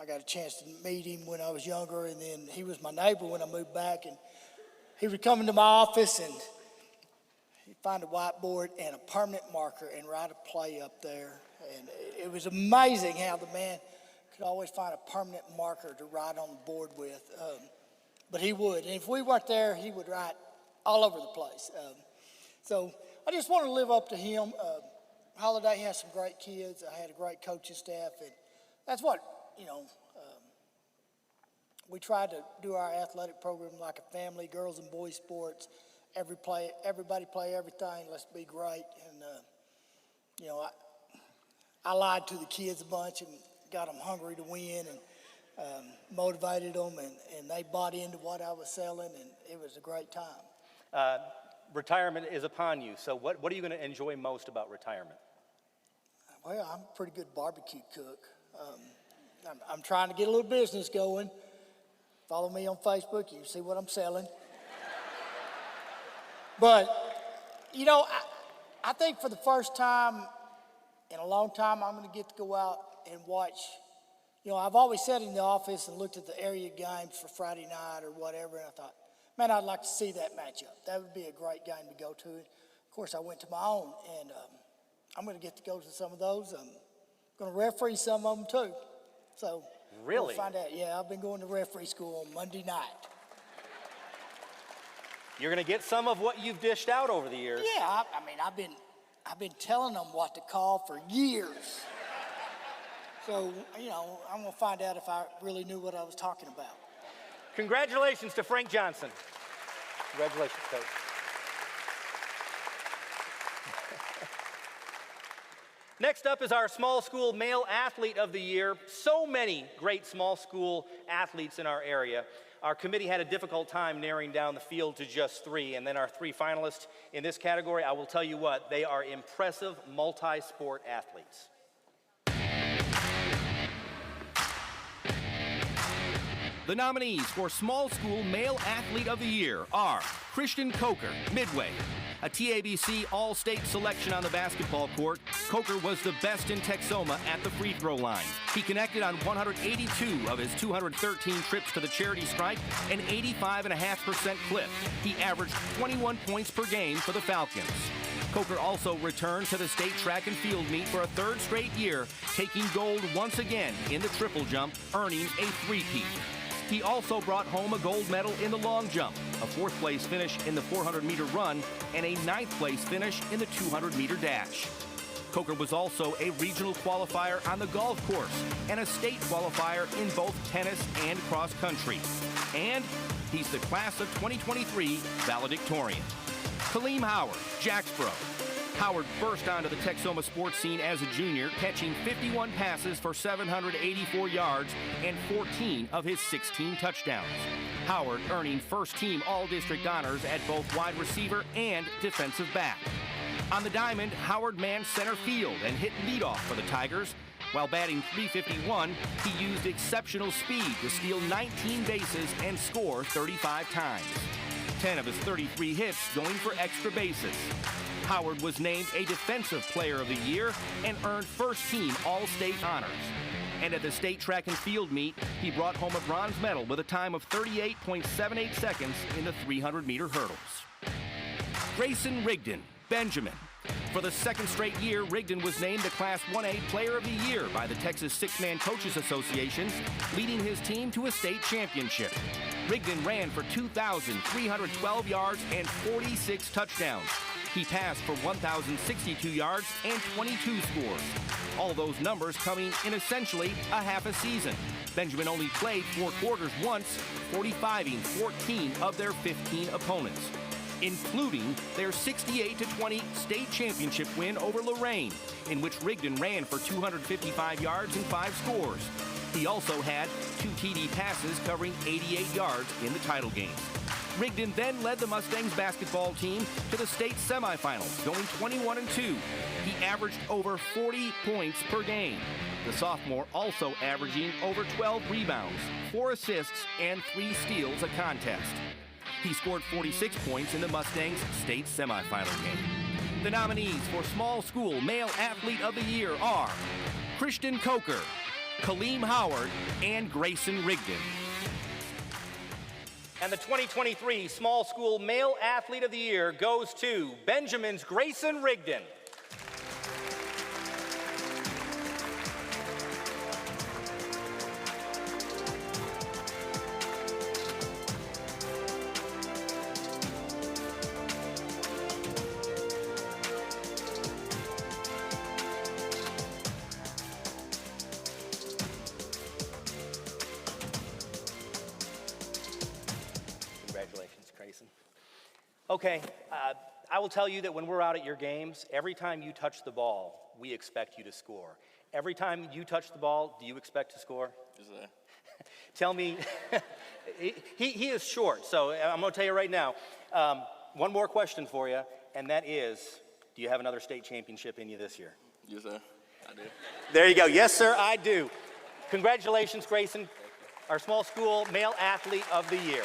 I got a chance to meet him when I was younger, and then he was my neighbor when I moved back, and he would come into my office and he'd find a whiteboard and a permanent marker and write a play up there. And it was amazing how the man could always find a permanent marker to write on the board with. But he would, and if we weren't there, he would write all over the place. So I just want to live up to him. Holiday has some great kids. I had a great coaching staff, and that's what, you know, we tried to do our athletic program like a family, girls and boys sports. Everybody play everything. Let's be great. And, you know, I lied to the kids a bunch and got them hungry to win and motivated them, and they bought into what I was selling, and it was a great time. Retirement is upon you. So what are you going to enjoy most about retirement? Well, I'm a pretty good barbecue cook. I'm trying to get a little business going. Follow me on Facebook, you can see what I'm selling. But, you know, I think for the first time in a long time, I'm going to get to go out and watch. You know, I've always sat in the office and looked at the area games for Friday night or whatever, and I thought, man, I'd like to see that matchup. That would be a great game to go to. Of course, I went to my own, and I'm going to get to go to some of those. I'm going to referee some of them, too. So really? We'll find out. Yeah, I've been going to referee school on Monday night. You're going to get some of what you've dished out over the years. Yeah, I mean, I've been telling them what to call for years. So, you know, I'm going to find out if I really knew what I was talking about. Congratulations to Frank Johnson. Congratulations, Coach. Next up is our small school male athlete of the year. So many great small school athletes in our area. Our committee had a difficult time narrowing down the field to just 3, and then our 3 finalists in this category, I will tell you what, they are impressive multi-sport athletes. The nominees for Small School Male Athlete of the Year are Christian Coker, Midway. A TABC All-State selection on the basketball court, Coker was the best in Texoma at the free throw line. He connected on 182 of his 213 trips to the charity stripe, an 85.5% clip. He averaged 21 points per game for the Falcons. Coker also returned to the state track and field meet for a 3rd straight year, taking gold once again in the triple jump, earning a 3-peat. He also brought home a gold medal in the long jump, a 4th place finish in the 400-meter run, and a 9th place finish in the 200-meter dash. Coker was also a regional qualifier on the golf course and a state qualifier in both tennis and cross country. And he's the class of 2023 valedictorian. Kaleem Howard, Jacksboro. Howard burst onto the Texoma sports scene as a junior, catching 51 passes for 784 yards and 14 of his 16 touchdowns. Howard earning first-team All-District honors at both wide receiver and defensive back. On the diamond, Howard manned center field and hit leadoff for the Tigers. While batting .351, he used exceptional speed to steal 19 bases and score 35 times. 10 of his 33 hits going for extra bases. Howard was named a Defensive Player of the Year and earned first-team All-State honors. And at the state track and field meet, he brought home a bronze medal with a time of 38.78 seconds in the 300-meter hurdles. Grayson Rigdon, Benjamin. For the 2nd straight year, Rigdon was named the Class 1A Player of the Year by the Texas Six-Man Coaches Association, leading his team to a state championship. Rigdon ran for 2,312 yards and 46 touchdowns. He passed for 1,062 yards and 22 scores. All those numbers coming in essentially a half a season. Benjamin only played 4 quarters once, 45ing 14 of their 15 opponents, including their 68-20 state championship win over Lorain, in which Rigdon ran for 255 yards and 5 scores. He also had 2 TD passes covering 88 yards in the title game. Rigdon then led the Mustangs basketball team to the state semifinals, going 21-2. He averaged over 40 points per game. The sophomore also averaging over 12 rebounds, 4 assists, and 3 steals a contest. He scored 46 points in the Mustangs state semifinal game. The nominees for Small School Male Athlete of the Year are Christian Coker, Kaleem Howard, and Grayson Rigdon. And the 2023 Small School Male Athlete of the Year goes to Benjamin's Grayson Rigdon. Okay, I will tell you that when we're out at your games, every time you touch the ball, we expect you to score. Every time you touch the ball, do you expect to score? Yes, sir. Tell me, he is short, so I'm going to tell you right now. One more question for you, and that is, do you have another state championship in you this year? Yes, sir. I do. There you go. Yes, sir, I do. Congratulations, Grayson, our Small School Male Athlete of the Year.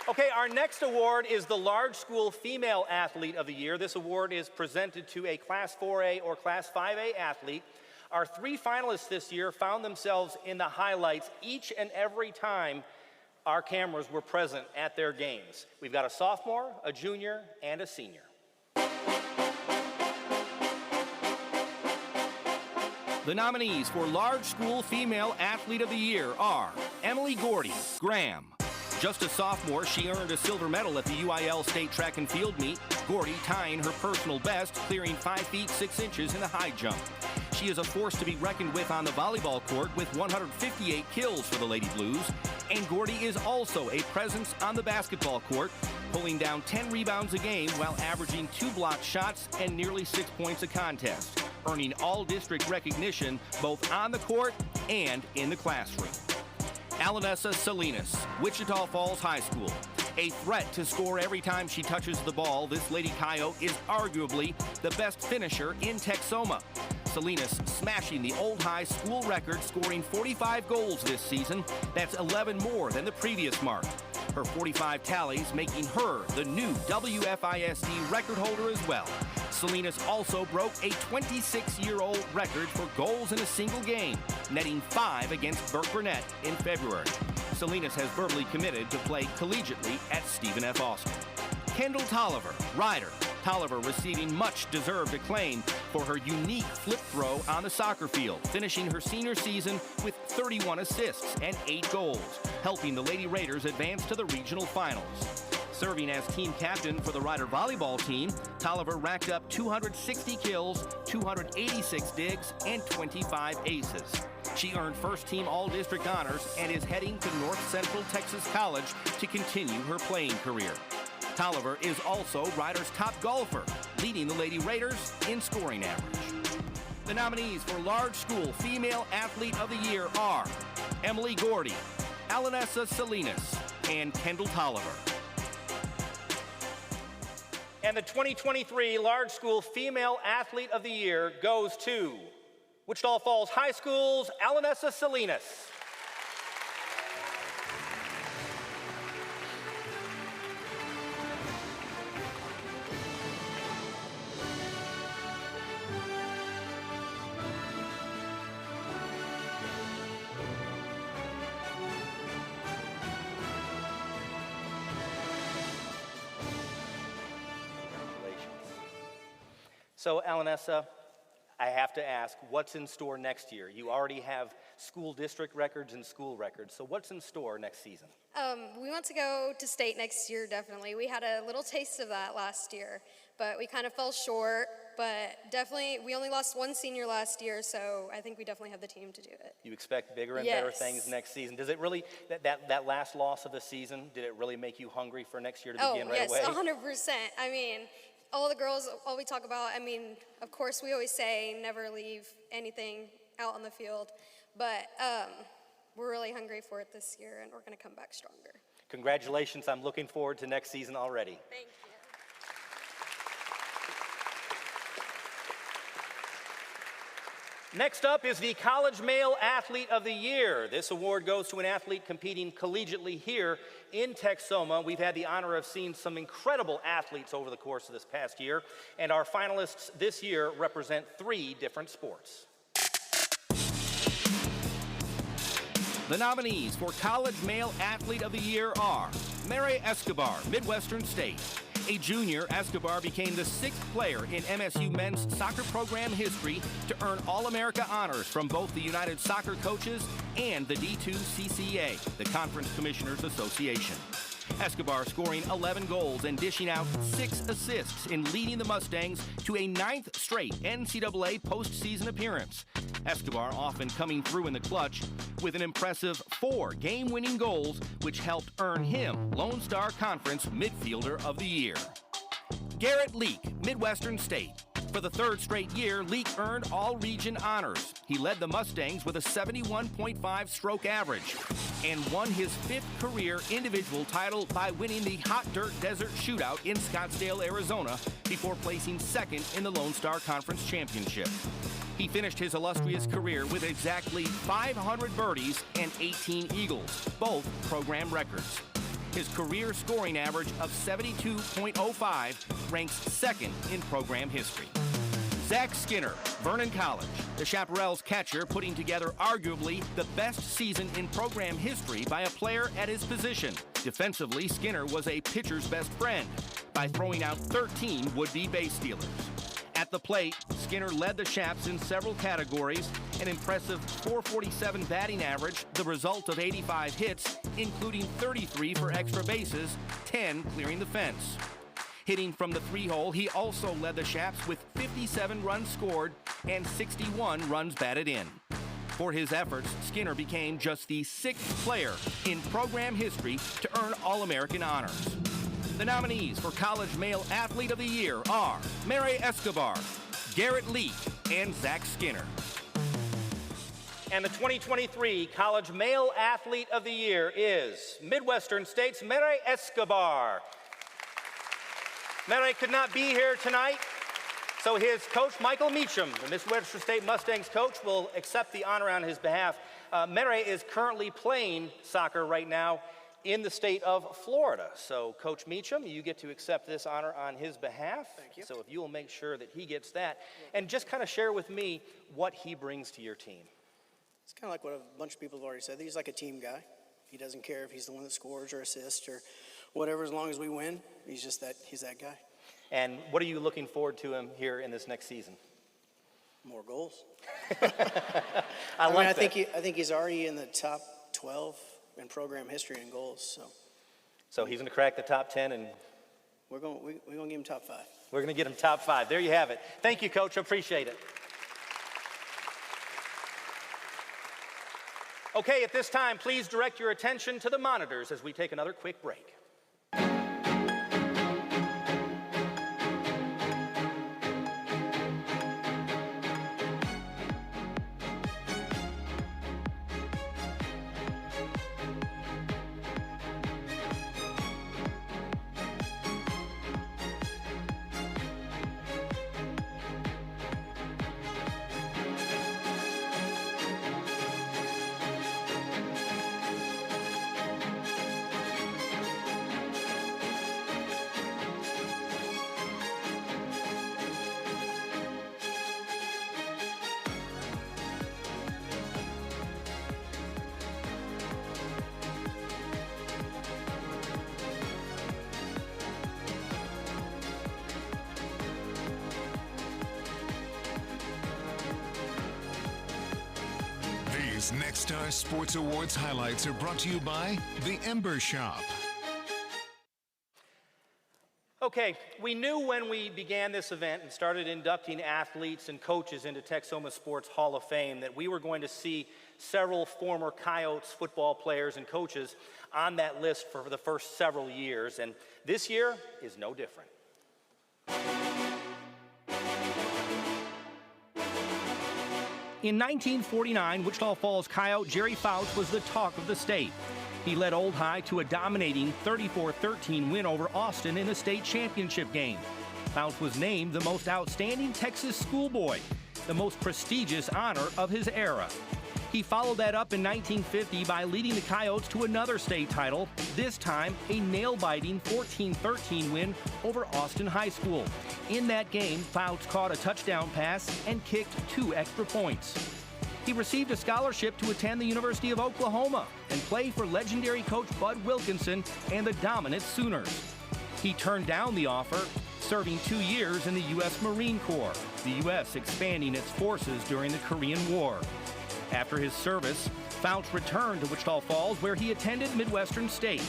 Okay, our next award is the Large School Female Athlete of the Year. This award is presented to a Class 4A or Class 5A athlete. Our 3 finalists this year found themselves in the highlights each and every time our cameras were present at their games. We've got a sophomore, a junior, and a senior. The nominees for Large School Female Athlete of the Year are Emily Gordy, Graham. Just a sophomore, she earned a silver medal at the UIL State Track and Field Meet, Gordy tying her personal best, clearing 5 feet 6 inches in the high jump. She is a force to be reckoned with on the volleyball court with 158 kills for the Lady Blues. And Gordy is also a presence on the basketball court, pulling down 10 rebounds a game while averaging 2 blocked shots and nearly 6 points a contest, earning all-district recognition both on the court and in the classroom. Alanessa Salinas, Wichita Falls High School. A threat to score every time she touches the ball, this Lady Coyote is arguably the best finisher in Texoma. Salinas smashing the Old High school record, scoring 45 goals this season. That's 11 more than the previous mark. Her 45 tallies making her the new WFISD record holder as well. Salinas also broke a 26-year-old record for goals in a single game, netting 5 against Burke Burnett in February. Salinas has verbally committed to play collegiately at Stephen F. Austin. Kendall Tolliver, rider. Tolliver receiving much-deserved acclaim for her unique flip throw on the soccer field, finishing her senior season with 31 assists and 8 goals, helping the Lady Raiders advance to the regional finals. Serving as team captain for the Rider volleyball team, Tolliver racked up 260 kills, 286 digs, and 25 aces. She earned first-team All-District honors and is heading to North Central Texas College to continue her playing career. Tolliver is also Rider's top golfer, leading the Lady Raiders in scoring average. The nominees for Large School Female Athlete of the Year are Emily Gordy, Alanessa Salinas, and Kendall Tolliver. And the 2023 Large School Female Athlete of the Year goes to Wichita Falls High School's Alanessa Salinas. So, Alanessa, I have to ask, what's in store next year? You already have school district records and school records, so what's in store next season? We want to go to state next year, definitely. We had a little taste of that last year, but we kind of fell short. But definitely, we only lost one senior last year, so I think we definitely have the team to do it. You expect bigger and better things next season. Does it really, that last loss of the season, did it really make you hungry for next year to begin right away? Oh, yes, 100%. I mean, all the girls, all we talk about, I mean, of course, we always say never leave anything out on the field, but we're really hungry for it this year, and we're going to come back stronger. Congratulations. I'm looking forward to next season already. Thank you. Next up is the College Male Athlete of the Year. This award goes to an athlete competing collegiately here in Texoma. We've had the honor of seeing some incredible athletes over the course of this past year, and our finalists this year represent 3 different sports. The nominees for College Male Athlete of the Year are Mary Escobar, Midwestern State. A junior, Escobar became the 6th player in MSU men's soccer program history to earn All-America honors from both the United Soccer Coaches and the D2CCA, the Conference Commissioners Association. Escobar scoring 11 goals and dishing out 6 assists in leading the Mustangs to a 9th straight NCAA postseason appearance. Escobar often coming through in the clutch with an impressive 4 game-winning goals, which helped earn him Lone Star Conference Midfielder of the Year. Garrett Leak, Midwestern State. For the 3rd straight year, Leak earned all-region honors. He led the Mustangs with a 71.5 stroke average and won his 5th career individual title by winning the Hot Dirt Desert Shootout in Scottsdale, Arizona, before placing 2nd in the Lone Star Conference Championship. He finished his illustrious career with exactly 500 birdies and 18 eagles, both program records. His career scoring average of 72.05 ranks 2nd in program history. Zach Skinner, Vernon College, the Chaparral's catcher, putting together arguably the best season in program history by a player at his position. Defensively, Skinner was a pitcher's best friend by throwing out 13 would-be base stealers. At the plate, Skinner led the Chaps in several categories, an impressive .447 batting average, the result of 85 hits, including 33 for extra bases, 10 clearing the fence. Hitting from the 3-hole, he also led the Shaps with 57 runs scored and 61 runs batted in. For his efforts, Skinner became just the 6th player in program history to earn All-American honors. The nominees for College Male Athlete of the Year are Mary Escobar, Garrett Leach, and Zach Skinner. And the 2023 College Male Athlete of the Year is Midwestern State's Mary Escobar. Mary could not be here tonight, so his coach, Michael Meacham, the Midwestern State Mustangs coach, will accept the honor on his behalf. Mary is currently playing soccer right now in the state of Florida. So, Coach Meacham, you get to accept this honor on his behalf. Thank you. So if you will make sure that he gets that. And just kind of share with me what he brings to your team. It's kind of like what a bunch of people have already said. He's like a team guy. He doesn't care if he's the one that scores or assists or whatever, as long as we win. He's that guy. And what are you looking forward to him here in this next season? More goals. I think he's already in the top 12 in program history in goals. So he's going to crack the top 10, and we're going to give him top 5. We're going to get him top 5. There you have it. Thank you, Coach. I appreciate it. Okay, at this time, please direct your attention to the monitors as we take another quick break. These Nexstar Sports Awards highlights are brought to you by The Ember Shop. Okay, we knew when we began this event and started inducting athletes and coaches into Texoma Sports Hall of Fame that we were going to see several former Coyotes football players and coaches on that list for the first several years, and this year is no different. In 1949, Wichita Falls Coyote Jerry Fouts was the talk of the state. He led Old High to a dominating 34-13 win over Austin in the state championship game. Fouts was named the most outstanding Texas schoolboy, the most prestigious honor of his era. He followed that up in 1950 by leading the Coyotes to another state title, this time a nail-biting 14-13 win over Austin High School. In that game, Fouts caught a touchdown pass and kicked 2 extra points. He received a scholarship to attend the University of Oklahoma and play for legendary coach Bud Wilkinson and the dominant Sooners. He turned down the offer, serving 2 years in the U.S. Marine Corps, the U.S. expanding its forces during the Korean War. After his service, Fouts returned to Wichita Falls, where he attended Midwestern State.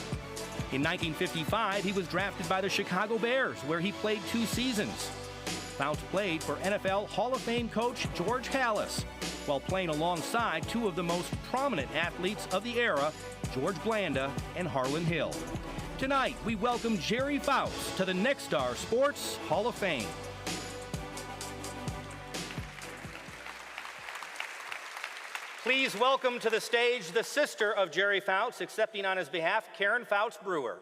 In 1955, he was drafted by the Chicago Bears, where he played 2 seasons. Fouts played for NFL Hall of Fame coach George Halas, while playing alongside 2 of the most prominent athletes of the era, George Blanda and Harlan Hill. Tonight, we welcome Jerry Fouts to the Nexstar Sports Hall of Fame. Please welcome to the stage the sister of Jerry Fouts, accepting on his behalf, Karen Fouts Brewer.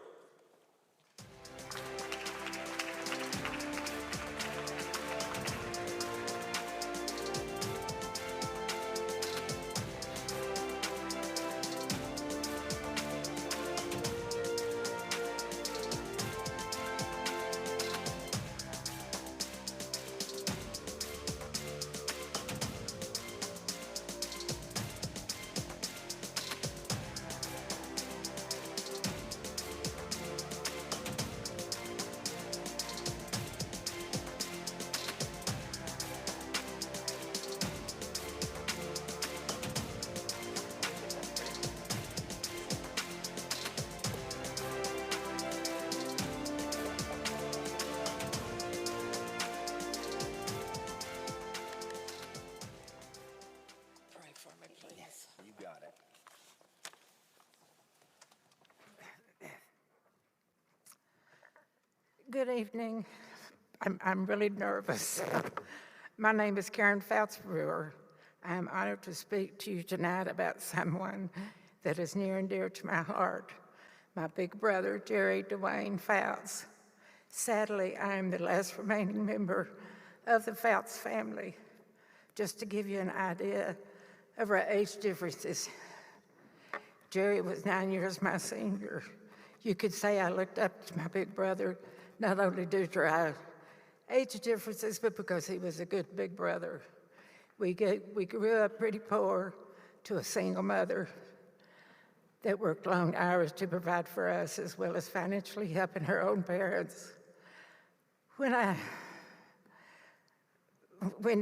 Good evening. I'm really nervous. My name is Karen Fouts-Brewer. I am honored to speak to you tonight about someone that is near and dear to my heart, my big brother, Jerry Dwayne Fouts. Sadly, I am the last remaining member of the Fouts family. Just to give you an idea of our age differences, Jerry was 9 years my senior. You could say I looked up to my big brother, not only due to our age differences, but because he was a good big brother. We grew up pretty poor to a single mother that worked long hours to provide for us, as well as financially helping her own parents when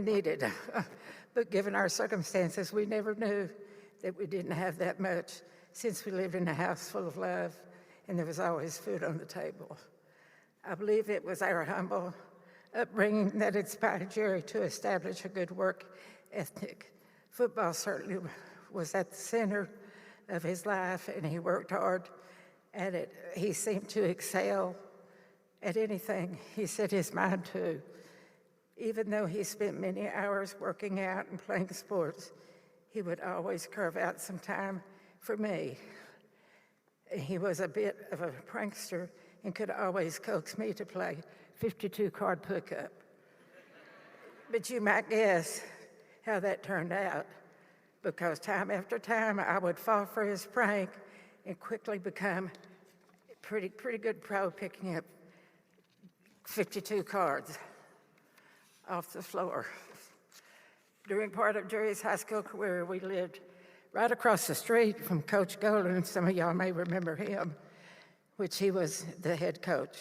needed. But given our circumstances, we never knew that we didn't have that much, since we lived in a house full of love and there was always food on the table. I believe it was our humble upbringing that inspired Jerry to establish a good work ethic. Football certainly was at the center of his life, and he worked hard at it. He seemed to excel at anything he set his mind to. Even though he spent many hours working out and playing sports, he would always carve out some time for me. He was a bit of a prankster and could always coax me to play 52-card pickup. But you might guess how that turned out, because time after time I would fall for his prank and quickly become pretty good pro picking up 52 cards off the floor. During part of Jerry's high school career, we lived right across the street from Coach Golden. Some of y'all may remember him, which he was the head coach.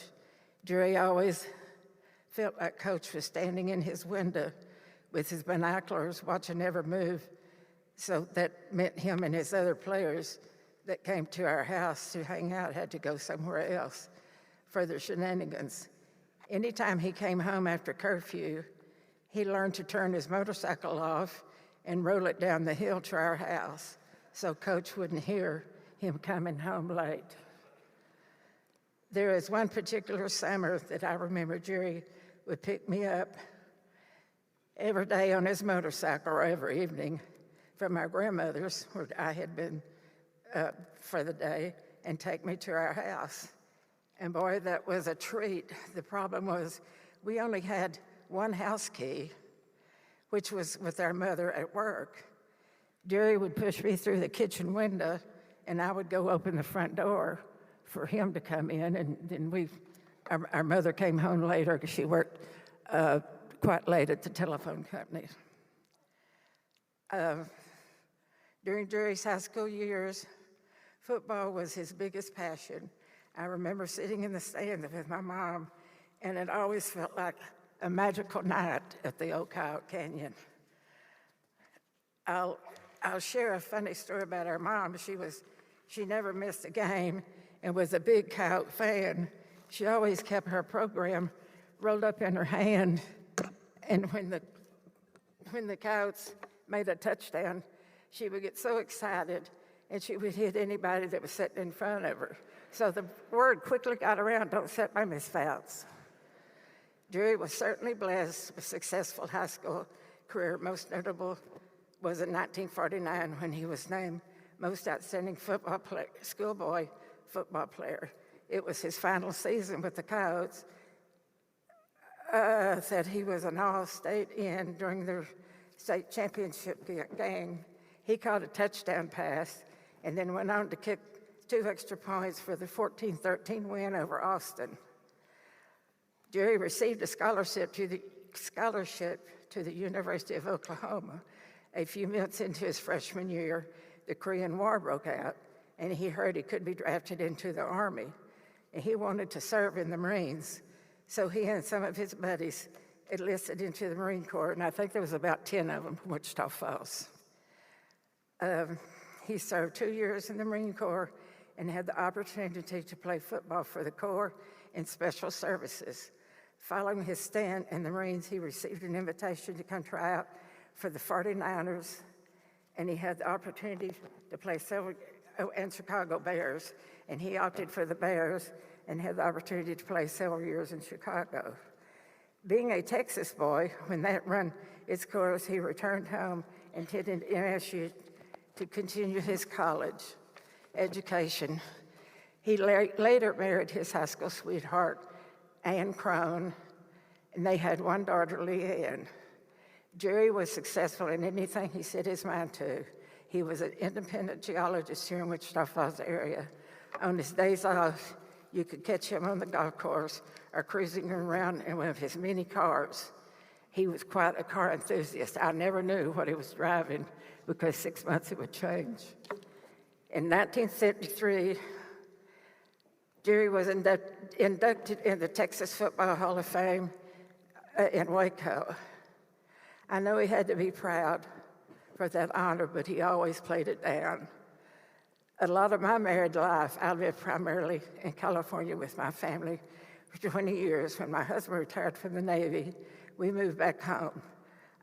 Jerry always felt like Coach was standing in his window with his binoculars watching every move. So that meant him and his other players that came to our house to hang out had to go somewhere else for their shenanigans. Anytime he came home after curfew, he learned to turn his motorcycle off and roll it down the hill to our house so Coach wouldn't hear him coming home late. There is one particular summer that I remember Jerry would pick me up every day on his motorcycle, or every evening, from our grandmother's, where I had been for the day, and take me to our house. And boy, that was a treat. The problem was we only had one house key, which was with our mother at work. Jerry would push me through the kitchen window, and I would go open the front door for him to come in, and then our mother came home later because she worked quite late at the telephone company. During Jerry's high school years, football was his biggest passion. I remember sitting in the stands with my mom, and it always felt like a magical night at the Oak Coyote Canyon. I'll share a funny story about our mom. She never missed a game and was a big Coyote fan. She always kept her program rolled up in her hand, and when the Coyotes made a touchdown, she would get so excited, and she would hit anybody that was sitting in front of her. So the word quickly got around, "Don't sit by Miss Fouts." Jerry was certainly blessed with a successful high school career. Most notable was in 1949 when he was named Most Outstanding Schoolboy Football Player. It was his final season with the Coyotes that he was an all-state in during their state championship game. He caught a touchdown pass and then went on to kick 2 extra points for the 14-13 win over Austin. Jerry received a scholarship to the University of Oklahoma. A few months into his freshman year, the Korean War broke out, and he heard he could be drafted into the Army, and he wanted to serve in the Marines. So he and some of his buddies enlisted into the Marine Corps, and I think there was about 10 of them from Wichita Falls. He served 2 years in the Marine Corps and had the opportunity to play football for the Corps and Special Services. Following his stint in the Marines, he received an invitation to come try out for the 49ers, and he had the opportunity to play and Chicago Bears, and he opted for the Bears and had the opportunity to play several years in Chicago. Being a Texas boy, when that run its course, he returned home and attended MSU to continue his college education. He later married his high school sweetheart, Ann Crone, and they had one daughter, Leanne. Jerry was successful in anything he set his mind to. He was an independent geologist here in Wichita Falls area. On his days off, you could catch him on the golf course or cruising around in one of his many cars. He was quite a car enthusiast. I never knew what he was driving because 6 months it would change. In 1973, Jerry was inducted in the Texas Football Hall of Fame in Waco. I know he had to be proud for that honor, but he always played it down. A lot of my married life, I lived primarily in California with my family for 20 years. When my husband retired from the Navy, we moved back home.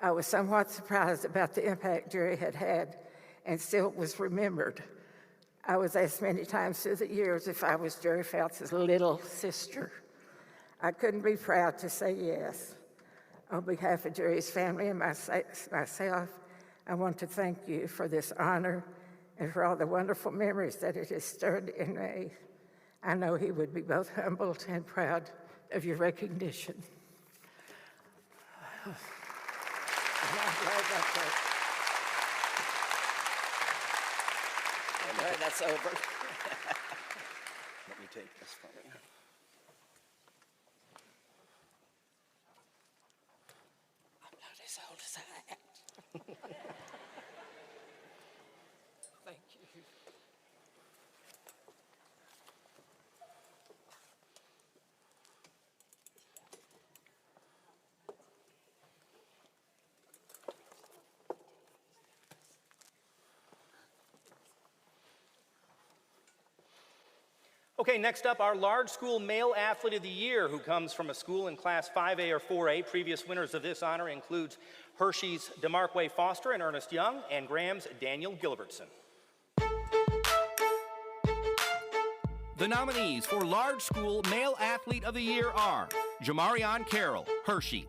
I was somewhat surprised about the impact Jerry had had and still was remembered. I was asked many times through the years if I was Jerry Feltz's little sister. I couldn't be proud to say yes. On behalf of Jerry's family and myself, I want to thank you for this honor and for all the wonderful memories that it has stirred in me. I know he would be both humbled and proud of your recognition. I'm glad that's over. Let me take this from you. I'm not as old as I act. Thank you. Okay, next up, our large school male athlete of the year who comes from a school in class 5A or 4A. Previous winners of this honor includes Hershey's DeMarquay Foster and Ernest Young, and Graham's Daniel Gilbertson. The nominees for Large School Male Athlete of the Year are Jamarion Carroll, Hershey.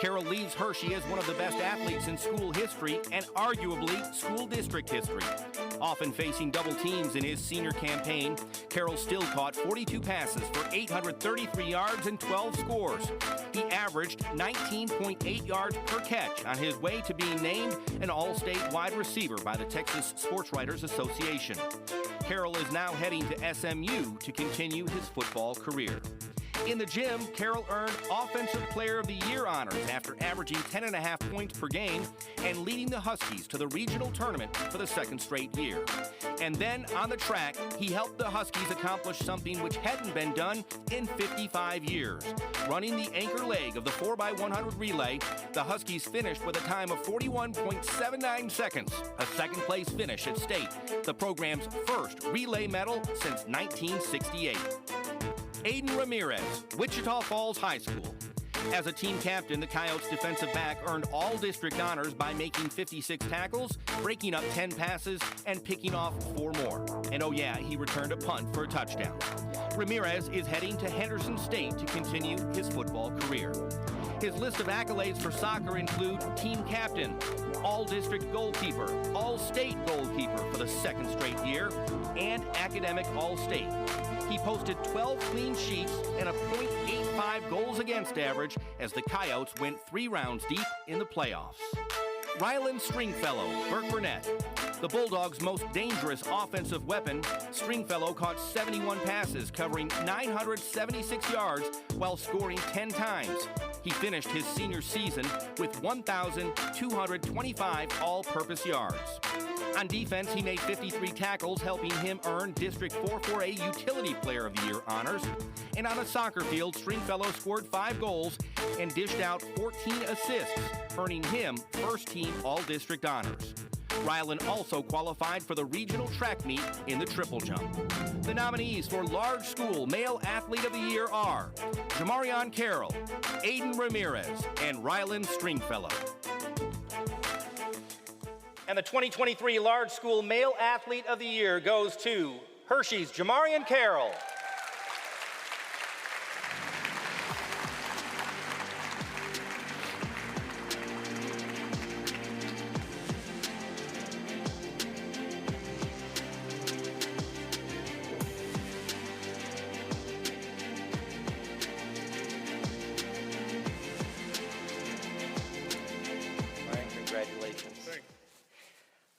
Carroll leaves Hershey as one of the best athletes in school history and arguably school district history. Often facing double teams in his senior campaign, Carroll still caught 42 passes for 833 yards and 12 scores. He averaged 19.8 yards per catch on his way to being named an All-State wide receiver by the Texas Sports Writers Association. Carroll is now heading to SMU to continue his football career. In the gym, Carroll earned Offensive Player of the Year honors after averaging 10.5 points per game and leading the Huskies to the regional tournament for the second straight year. And then on the track, he helped the Huskies accomplish something which hadn't been done in 55 years. Running the anchor leg of the 4x100 relay, the Huskies finished with a time of 41.79 seconds, a second-place finish at state, the program's first relay medal since 1968. Aiden Ramirez, Wichita Falls High School. As a team captain, the Coyotes defensive back earned all district honors by making 56 tackles, breaking up 10 passes, and picking off 4 more. And oh yeah, he returned a punt for a touchdown. Ramirez is heading to Henderson State to continue his football career. His list of accolades for soccer include team captain, all-district goalkeeper, all-state goalkeeper for the second straight year, and academic all-state. He posted 12 clean sheets and a .85 goals against average as the Coyotes went 3 rounds deep in the playoffs. Rylan Stringfellow, Burke Burnett. The Bulldogs' most dangerous offensive weapon, Stringfellow caught 71 passes, covering 976 yards while scoring 10 times. He finished his senior season with 1,225 all-purpose yards. On defense, he made 53 tackles, helping him earn District 4-4A Utility Player of the Year honors. And on a soccer field, Stringfellow scored 5 goals and dished out 14 assists, earning him first-team All-District honors. Rylan also qualified for the regional track meet in the triple jump. The nominees for Large School Male Athlete of the Year are Jamarion Carroll, Aiden Ramirez, and Rylan Stringfellow. And the 2023 Large School Male Athlete of the Year goes to Hershey's Jamarion Carroll.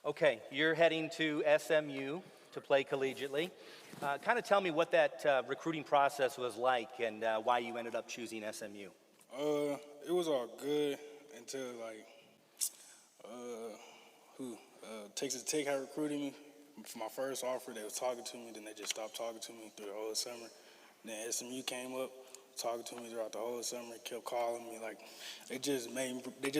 Okay, you're heading to SMU to play collegiately. Kind of tell me what that recruiting process was like and why you ended up choosing SMU. It was all good until Texas Tech had recruited me for my first offer. They was talking to me, then they just stopped talking to me through the whole summer. Then SMU came up, talking to me throughout the whole summer, kept calling me. Like they just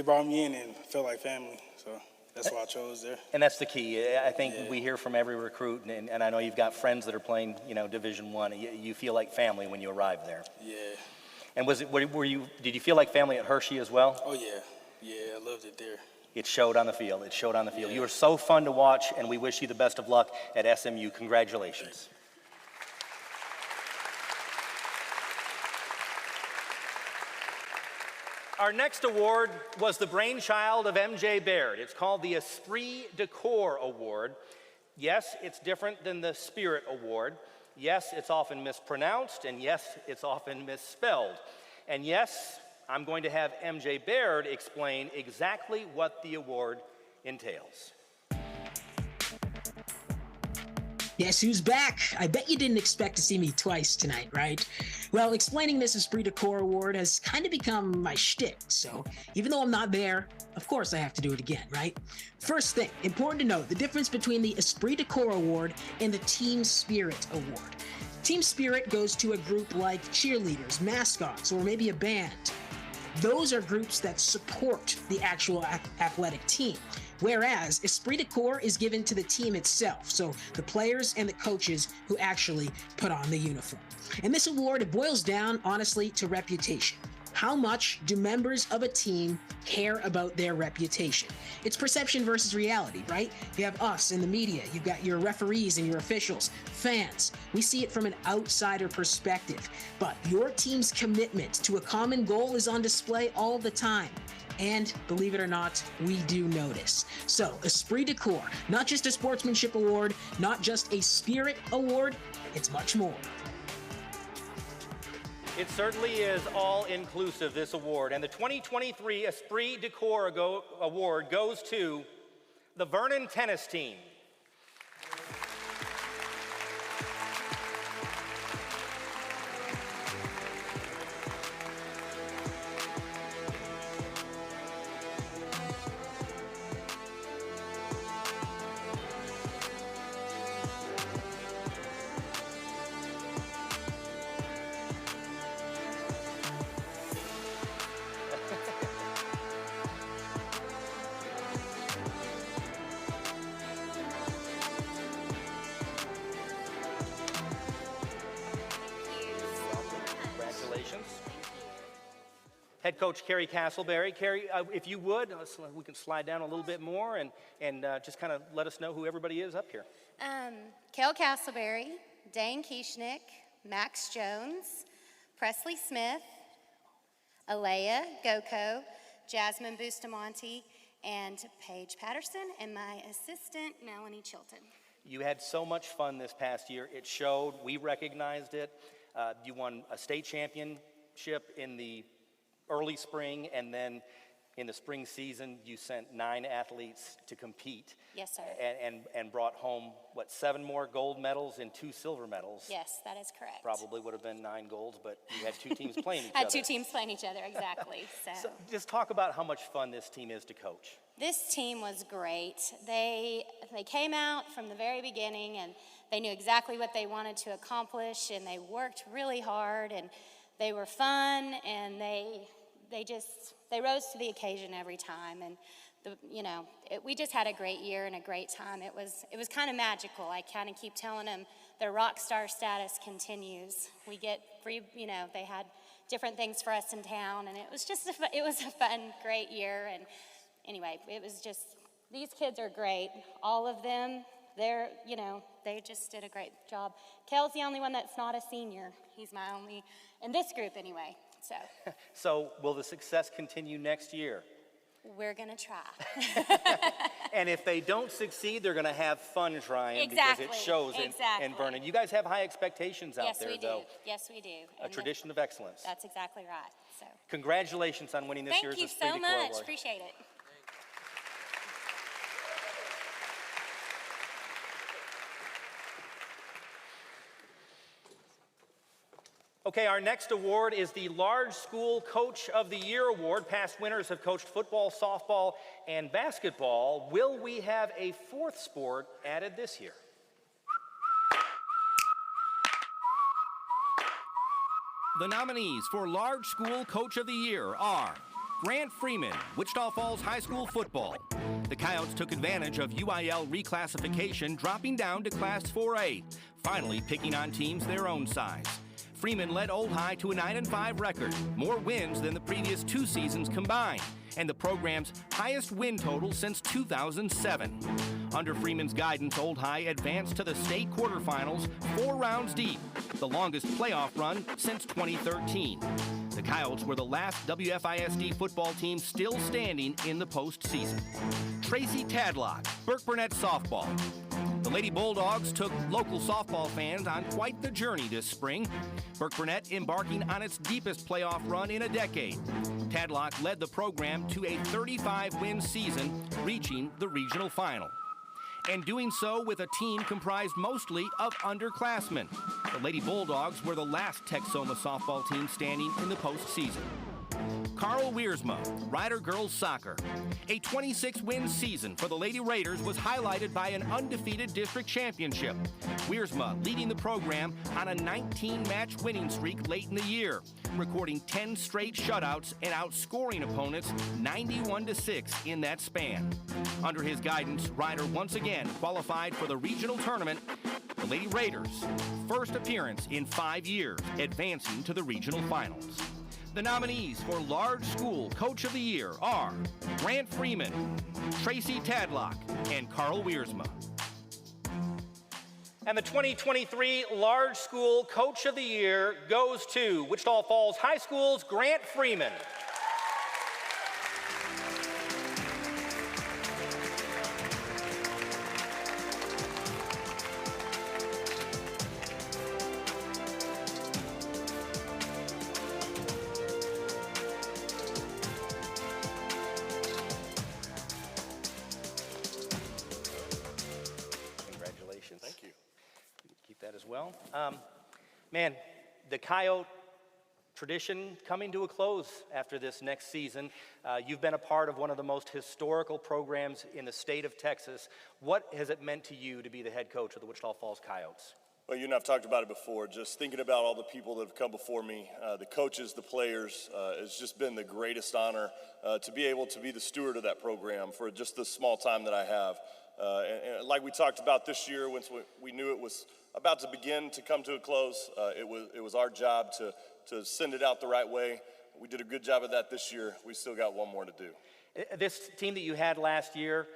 brought me in and felt like family. So that's why I chose there. And that's the key. I think we hear from every recruit, and I know you've got friends that are playing, Division I. You feel like family when you arrive there. Yeah. And did you feel like family at Hershey as well? Oh yeah, I loved it there. It showed on the field. Yeah. You were so fun to watch, and we wish you the best of luck at SMU. Congratulations. Our next award was the brainchild of MJ Baird. It's called the Esprit de Corps Award. Yes, it's different than the Spirit Award. Yes, it's often mispronounced, and yes, it's often misspelled. And yes, I'm going to have MJ Baird explain exactly what the award entails. Guess who's back? I bet you didn't expect to see me twice tonight, right? Well, explaining this Esprit de Corps award has kind of become my shtick, so even though I'm not there, of course I have to do it again, right? First thing, important to note, the difference between the Esprit de Corps award and the Team Spirit award. Team Spirit goes to a group like cheerleaders, mascots, or maybe a band. Those are groups that support the actual athletic team. Whereas Esprit de Corps is given to the team itself, so the players and the coaches who actually put on the uniform. And this award, it boils down, honestly, to reputation. How much do members of a team care about their reputation? It's perception versus reality, right? You have us in the media, you've got your referees and your officials, fans. We see it from an outsider perspective, but your team's commitment to a common goal is on display all the time. And believe it or not, we do notice. So, Esprit de Corps, not just a sportsmanship award, not just a spirit award, it's much more. It certainly is all-inclusive, this award. And the 2023 Esprit de Corps Award goes to the Vernon tennis team. Head coach Carrie Castleberry. Carrie, if you would, we can slide down a little bit more and just kind of let us know who everybody is up here. Kel Castleberry, Dane Kieschnick, Max Jones, Presley Smith, Alea Goko, Jasmine Bustamante, and Paige Patterson, and my assistant, Melanie Chilton. You had so much fun this past year. It showed. We recognized it. You won a state championship in the early spring, and then in the spring season, you sent 9 athletes to compete. Yes, sir. And brought home, 7 more gold medals and 2 silver medals? Yes, that is correct. Probably would have been 9 golds, but you had 2 teams playing each other. Had 2 teams playing each other, exactly. So just talk about how much fun this team is to coach. This team was great. They came out from the very beginning, and they knew exactly what they wanted to accomplish, and they worked really hard, and they were fun, and they rose to the occasion every time, and we just had a great year and a great time. It was kind of magical. I kind of keep telling them their rock star status continues. We get free, they had different things for us in town, and it was a fun, great year. And anyway, it was just, these kids are great. All of them, they just did a great job. Kel's the only one that's not a senior. He's my only, in this group anyway. So will the success continue next year? We're going to try. And if they don't succeed, they're going to have fun trying because it shows in Vernon. You guys have high expectations out there, though. Yes, we do. A tradition of excellence. That's exactly right. So, congratulations on winning this year's Esprit de Corps Award. Thank you so much. Appreciate it. Okay, our next award is the Large School Coach of the Year Award. Past winners have coached football, softball, and basketball. Will we have a fourth sport added this year? The nominees for Large School Coach of the Year are Grant Freeman, Wichita Falls High School football. The Coyotes took advantage of UIL reclassification, dropping down to Class 4A, finally picking on teams their own size. Freeman led Old High to a 9-5 record, more wins than the previous 2 seasons combined, and the program's highest win total since 2007. Under Freeman's guidance, Old High advanced to the state quarterfinals 4 rounds deep, the longest playoff run since 2013. The Coyotes were the last WFISD football team still standing in the postseason. Tracy Tadlock, Burke Burnett softball. The Lady Bulldogs took local softball fans on quite the journey this spring. Burke Burnett embarking on its deepest playoff run in a decade. Tadlock led the program to a 35-win season, reaching the regional final. And doing so with a team comprised mostly of underclassmen. The Lady Bulldogs were the last Texoma softball team standing in the postseason. Carl Wiersma, Rider Girls Soccer. A 26-win season for the Lady Raiders was highlighted by an undefeated district championship. Wiersma leading the program on a 19-match winning streak late in the year, recording 10 straight shutouts and outscoring opponents 91-6 in that span. Under his guidance, Rider once again qualified for the regional tournament. The Lady Raiders' first appearance in 5 years, advancing to the regional finals. The nominees for Large School Coach of the Year are Grant Freeman, Tracy Tadlock, and Carl Wiersma. And the 2023 Large School Coach of the Year goes to Wichita Falls High School's Grant Freeman. Well, man, the Coyote tradition coming to a close after this next season. You've been a part of one of the most historical programs in the state of Texas. What has it meant to you to be the head coach of the Wichita Falls Coyotes? Well, you and I've talked about it before. Just thinking about all the people that have come before me, the coaches, the players, it's just been the greatest honor to be able to be the steward of that program for just the small time that I have. And like we talked about this year, once we knew it was about to begin to come to a close, it was our job to send it out the right way. We did a good job of that this year. We still got one more to do. This team that you had last year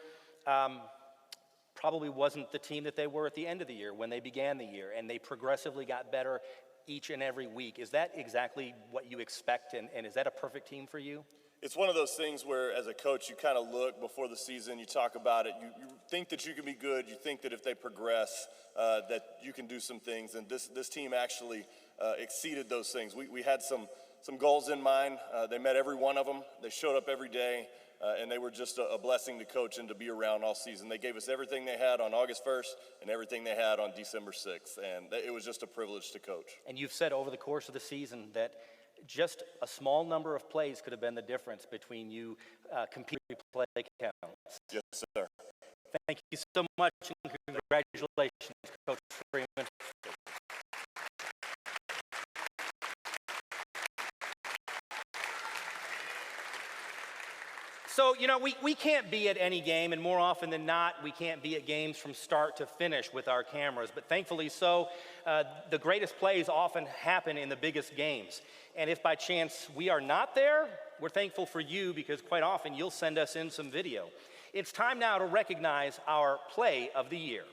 probably wasn't the team that they were at the end of the year when they began the year, and they progressively got better each and every week. Is that exactly what you expect, and is that a perfect team for you? It's one of those things where, as a coach, you kind of look before the season, you talk about it, you think that you can be good, you think that if they progress, that you can do some things, and this team actually exceeded those things. We had some goals in mind. They met every one of them. They showed up every day, and they were just a blessing to coach and to be around all season. They gave us everything they had on August 1st and everything they had on December 6th, and it was just a privilege to coach. And you've said over the course of the season that just a small number of plays could have been the difference between you competing play counts. Yes, sir. Thank you so much, and congratulations, Coach Freeman. So, you know, we can't be at any game, and more often than not, we can't be at games from start to finish with our cameras. But thankfully so, the greatest plays often happen in the biggest games. And if by chance we are not there, we're thankful for you, because quite often you'll send us in some video. It's time now to recognize our Play of the Year.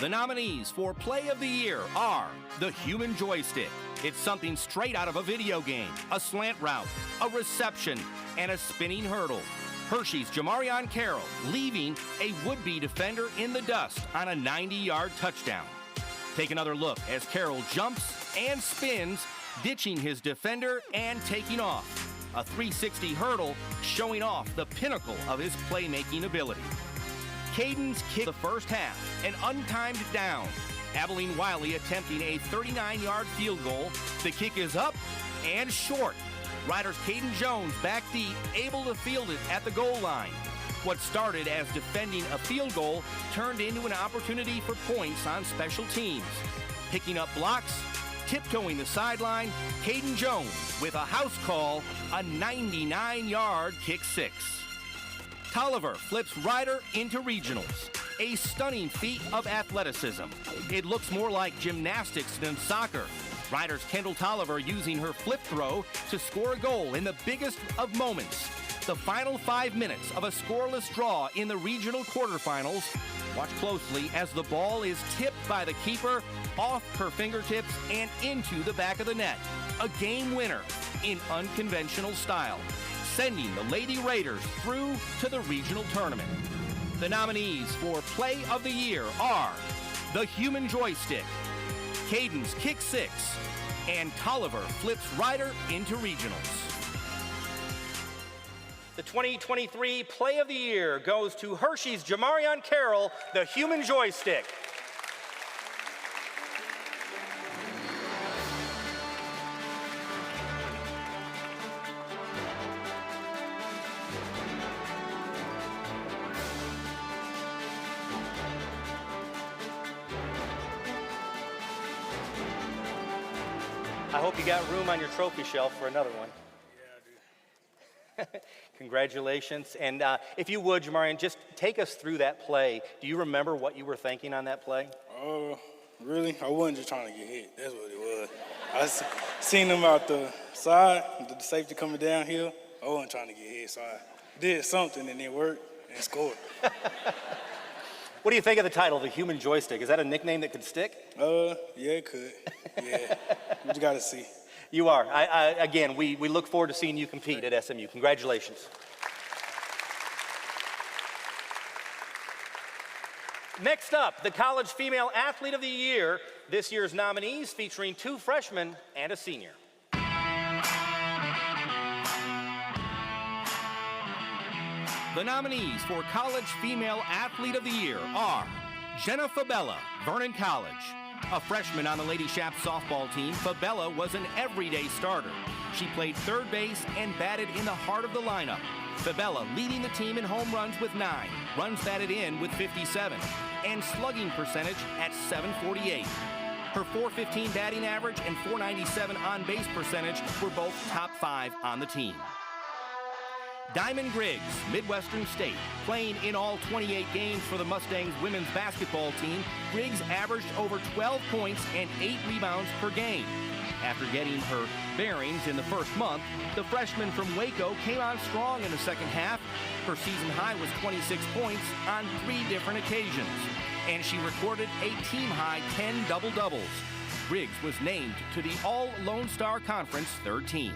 The nominees for Play of the Year are the Human Joystick. It's something straight out of a video game, a slant route, a reception, and a spinning hurdle. Hershey's Jamarion Carroll leaving a would-be defender in the dust on a 90-yard touchdown. Take another look as Carroll jumps and spins, ditching his defender and taking off. A 360 hurdle showing off the pinnacle of his playmaking ability. Caden's kick the first half, an untimed down. Abilene Wiley attempting a 39-yard field goal. The kick is up and short. Riders Caden Jones back deep, able to field it at the goal line. What started as defending a field goal turned into an opportunity for points on special teams. Picking up blocks, tiptoeing the sideline, Caden Jones with a house call, a 99-yard kick six. Tolliver flips Ryder into regionals. A stunning feat of athleticism. It looks more like gymnastics than soccer. Ryder's Kendall Tolliver using her flip throw to score a goal in the biggest of moments. The final 5 minutes of a scoreless draw in the regional quarterfinals. Watch closely as the ball is tipped by the keeper off her fingertips and into the back of the net. A game winner in unconventional style, sending the Lady Raiders through to the regional tournament. The nominees for Play of the Year are the Human Joystick, Caden's Kick Six, and Tolliver flips Ryder into regionals. The 2023 Play of the Year goes to Hershey's Jamarion Carroll, the Human Joystick. I hope you got room on your trophy shelf for another one. Yeah, I do. Congratulations. And if you would, Jamarion, just take us through that play. Do you remember what you were thinking on that play? Really? I wasn't just trying to get hit. That's what it was. I seen them out the side, the safety coming downhill. I wasn't trying to get hit, so I did something and it worked and scored. What do you think of the title, the Human Joystick? Is that a nickname that could stick? Yeah, it could. Yeah, but you got to see. You are. Again, we look forward to seeing you compete at SMU. Congratulations. Next up, the College Female Athlete of the Year. This year's nominees featuring 2 freshmen and a senior. The nominees for College Female Athlete of the Year are Jenna Fabella, Vernon College. A freshman on the Lady Shaps softball team, Fabella was an everyday starter. She played third base and batted in the heart of the lineup. Fabella leading the team in home runs with 9, runs batted in with 57, and slugging percentage at .748. Her .415 batting average and .497 on-base percentage were both top 5 on the team. Diamond Griggs, Midwestern State. Playing in all 28 games for the Mustangs women's basketball team, Griggs averaged over 12 points and 8 rebounds per game. After getting her bearings in the first month, the freshman from Waco came on strong in the second half. Her season high was 26 points on 3 different occasions, and she recorded a team-high 10 double-doubles. Griggs was named to the All-Lone Star Conference 3rd team.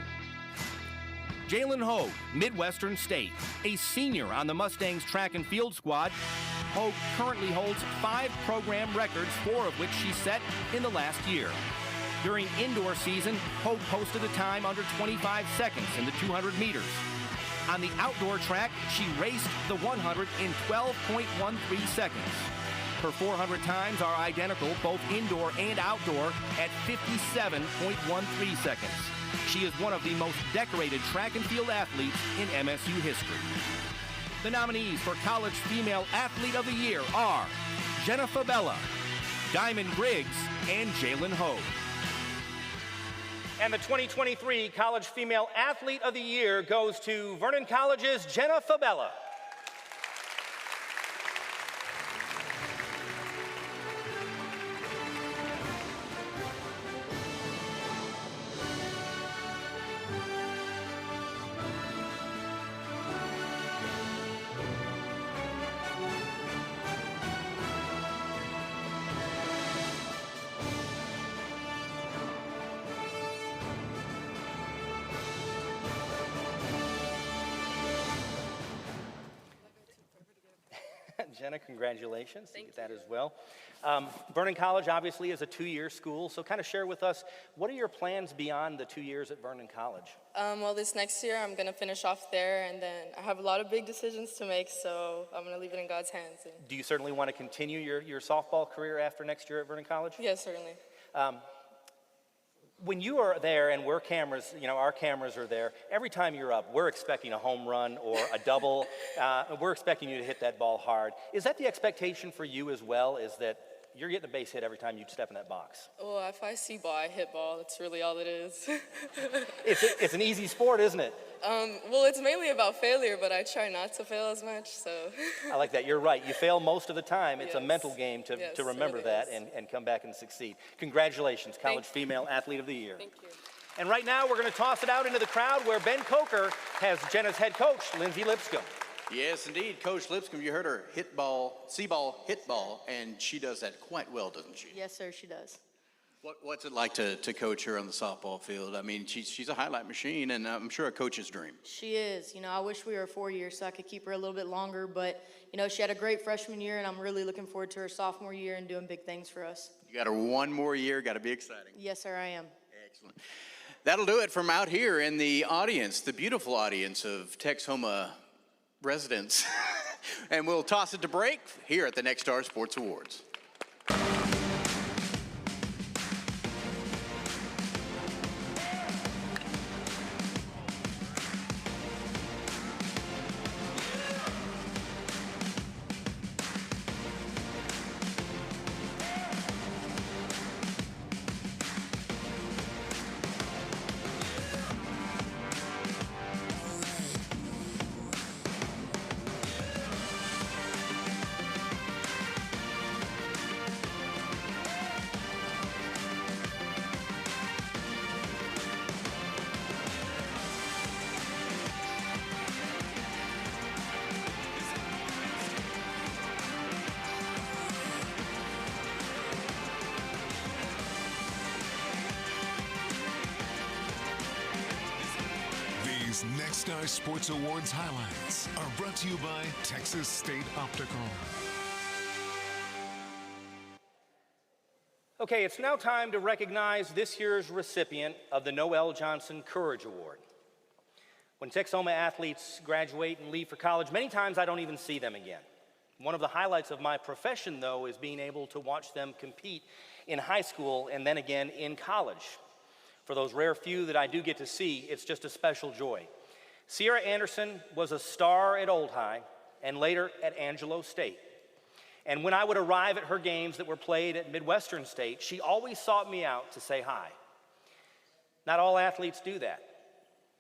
Jalen Hogue, Midwestern State, a senior on the Mustangs track and field squad. Hogue currently holds 5 program records, 4 of which she set in the last year. During indoor season, Hogue posted a time under 25 seconds in the 200 meters. On the outdoor track, she raced the 100 in 12.13 seconds. Her 400 times are identical, both indoor and outdoor, at 57.13 seconds. She is one of the most decorated track and field athletes in MSU history. The nominees for College Female Athlete of the Year are Jenna Fabella, Diamond Griggs, and Jalen Hogue. And the 2023 College Female Athlete of the Year goes to Vernon College's Jenna Fabella. Jenna. Congratulations. Thank you. That as well. Vernon College obviously is a 2-year school, so kind of share with us, what are your plans beyond the 2 years at Vernon College? Well, this next year I'm going to finish off there, and then I have a lot of big decisions to make, so I'm going to leave it in God's hands. Do you certainly want to continue your softball career after next year at Vernon College? Yes, certainly. When you are there and we're cameras, our cameras are there, every time you're up, we're expecting a home run or a double. We're expecting you to hit that ball hard. Is that the expectation for you as well, is that you're getting a base hit every time you step in that box? Well, if I see ball, I hit ball. That's really all it is. It's an easy sport, isn't it? Well, it's mainly about failure, but I try not to fail as much, so. I like that. You're right. You fail most of the time. It's a Yes. mental game to remember really that is. and come back and succeed. Congratulations, College Female Athlete of the Year. Thank you. And right now, we're going to toss it out into the crowd where Ben Coker has Jenna's head coach, Lindsay Lipscomb. Yes, indeed. Coach Lipscomb, you heard her see ball, hit ball, and she does that quite well, doesn't she? Yes, sir, she does. What's it like to coach her on the softball field? I mean, she's a highlight machine, and I'm sure a coach's dream. She is. I wish we were 4 years so I could keep her a little bit longer, but, she had a great freshman year, and I'm really looking forward to her sophomore year and doing big things for us. You got her one more year, got to be exciting. Yes, sir, I am. Excellent. That'll do it from out here in the audience, the beautiful audience of Texoma residents. And we'll toss it to break here at the Nexstar Sports Awards. These Nexstar Sports Awards highlights are brought to you by Texas State Optical. Okay, it's now time to recognize this year's recipient of the Noel Johnson Courage Award. When Texoma athletes graduate and leave for college, many times I don't even see them again. One of the highlights of my profession, though, is being able to watch them compete in high school and then again in college. For those rare few that I do get to see, it's just a special joy. Sierra Anderson was a star at Old High and later at Angelo State. And when I would arrive at her games that were played at Midwestern State, she always sought me out to say hi. Not all athletes do that,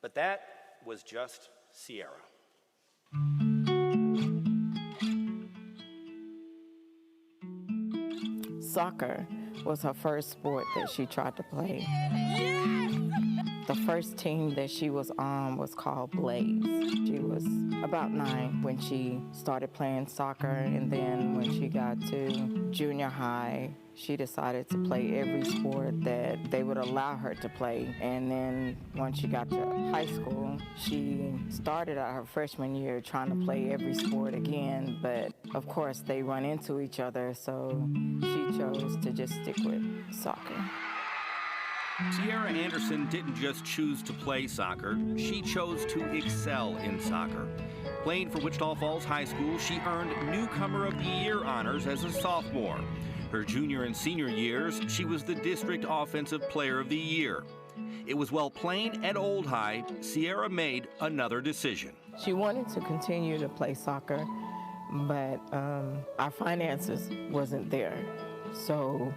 but that was just Sierra. Soccer was her first sport that she tried to play. The first team that she was on was called Blaze. She was about 9 when she started playing soccer, and then when she got to junior high, she decided to play every sport that they would allow her to play. And then once she got to high school, she started out her freshman year trying to play every sport again, but of course they run into each other, so she chose to just stick with soccer. Sierra Anderson didn't just choose to play soccer, she chose to excel in soccer. Playing for Wichita Falls High School, she earned Newcomer of the Year honors as a sophomore. Her junior and senior years, she was the District Offensive Player of the Year. It was while playing at Old High, Sierra made another decision. She wanted to continue to play soccer, but our finances wasn't there. So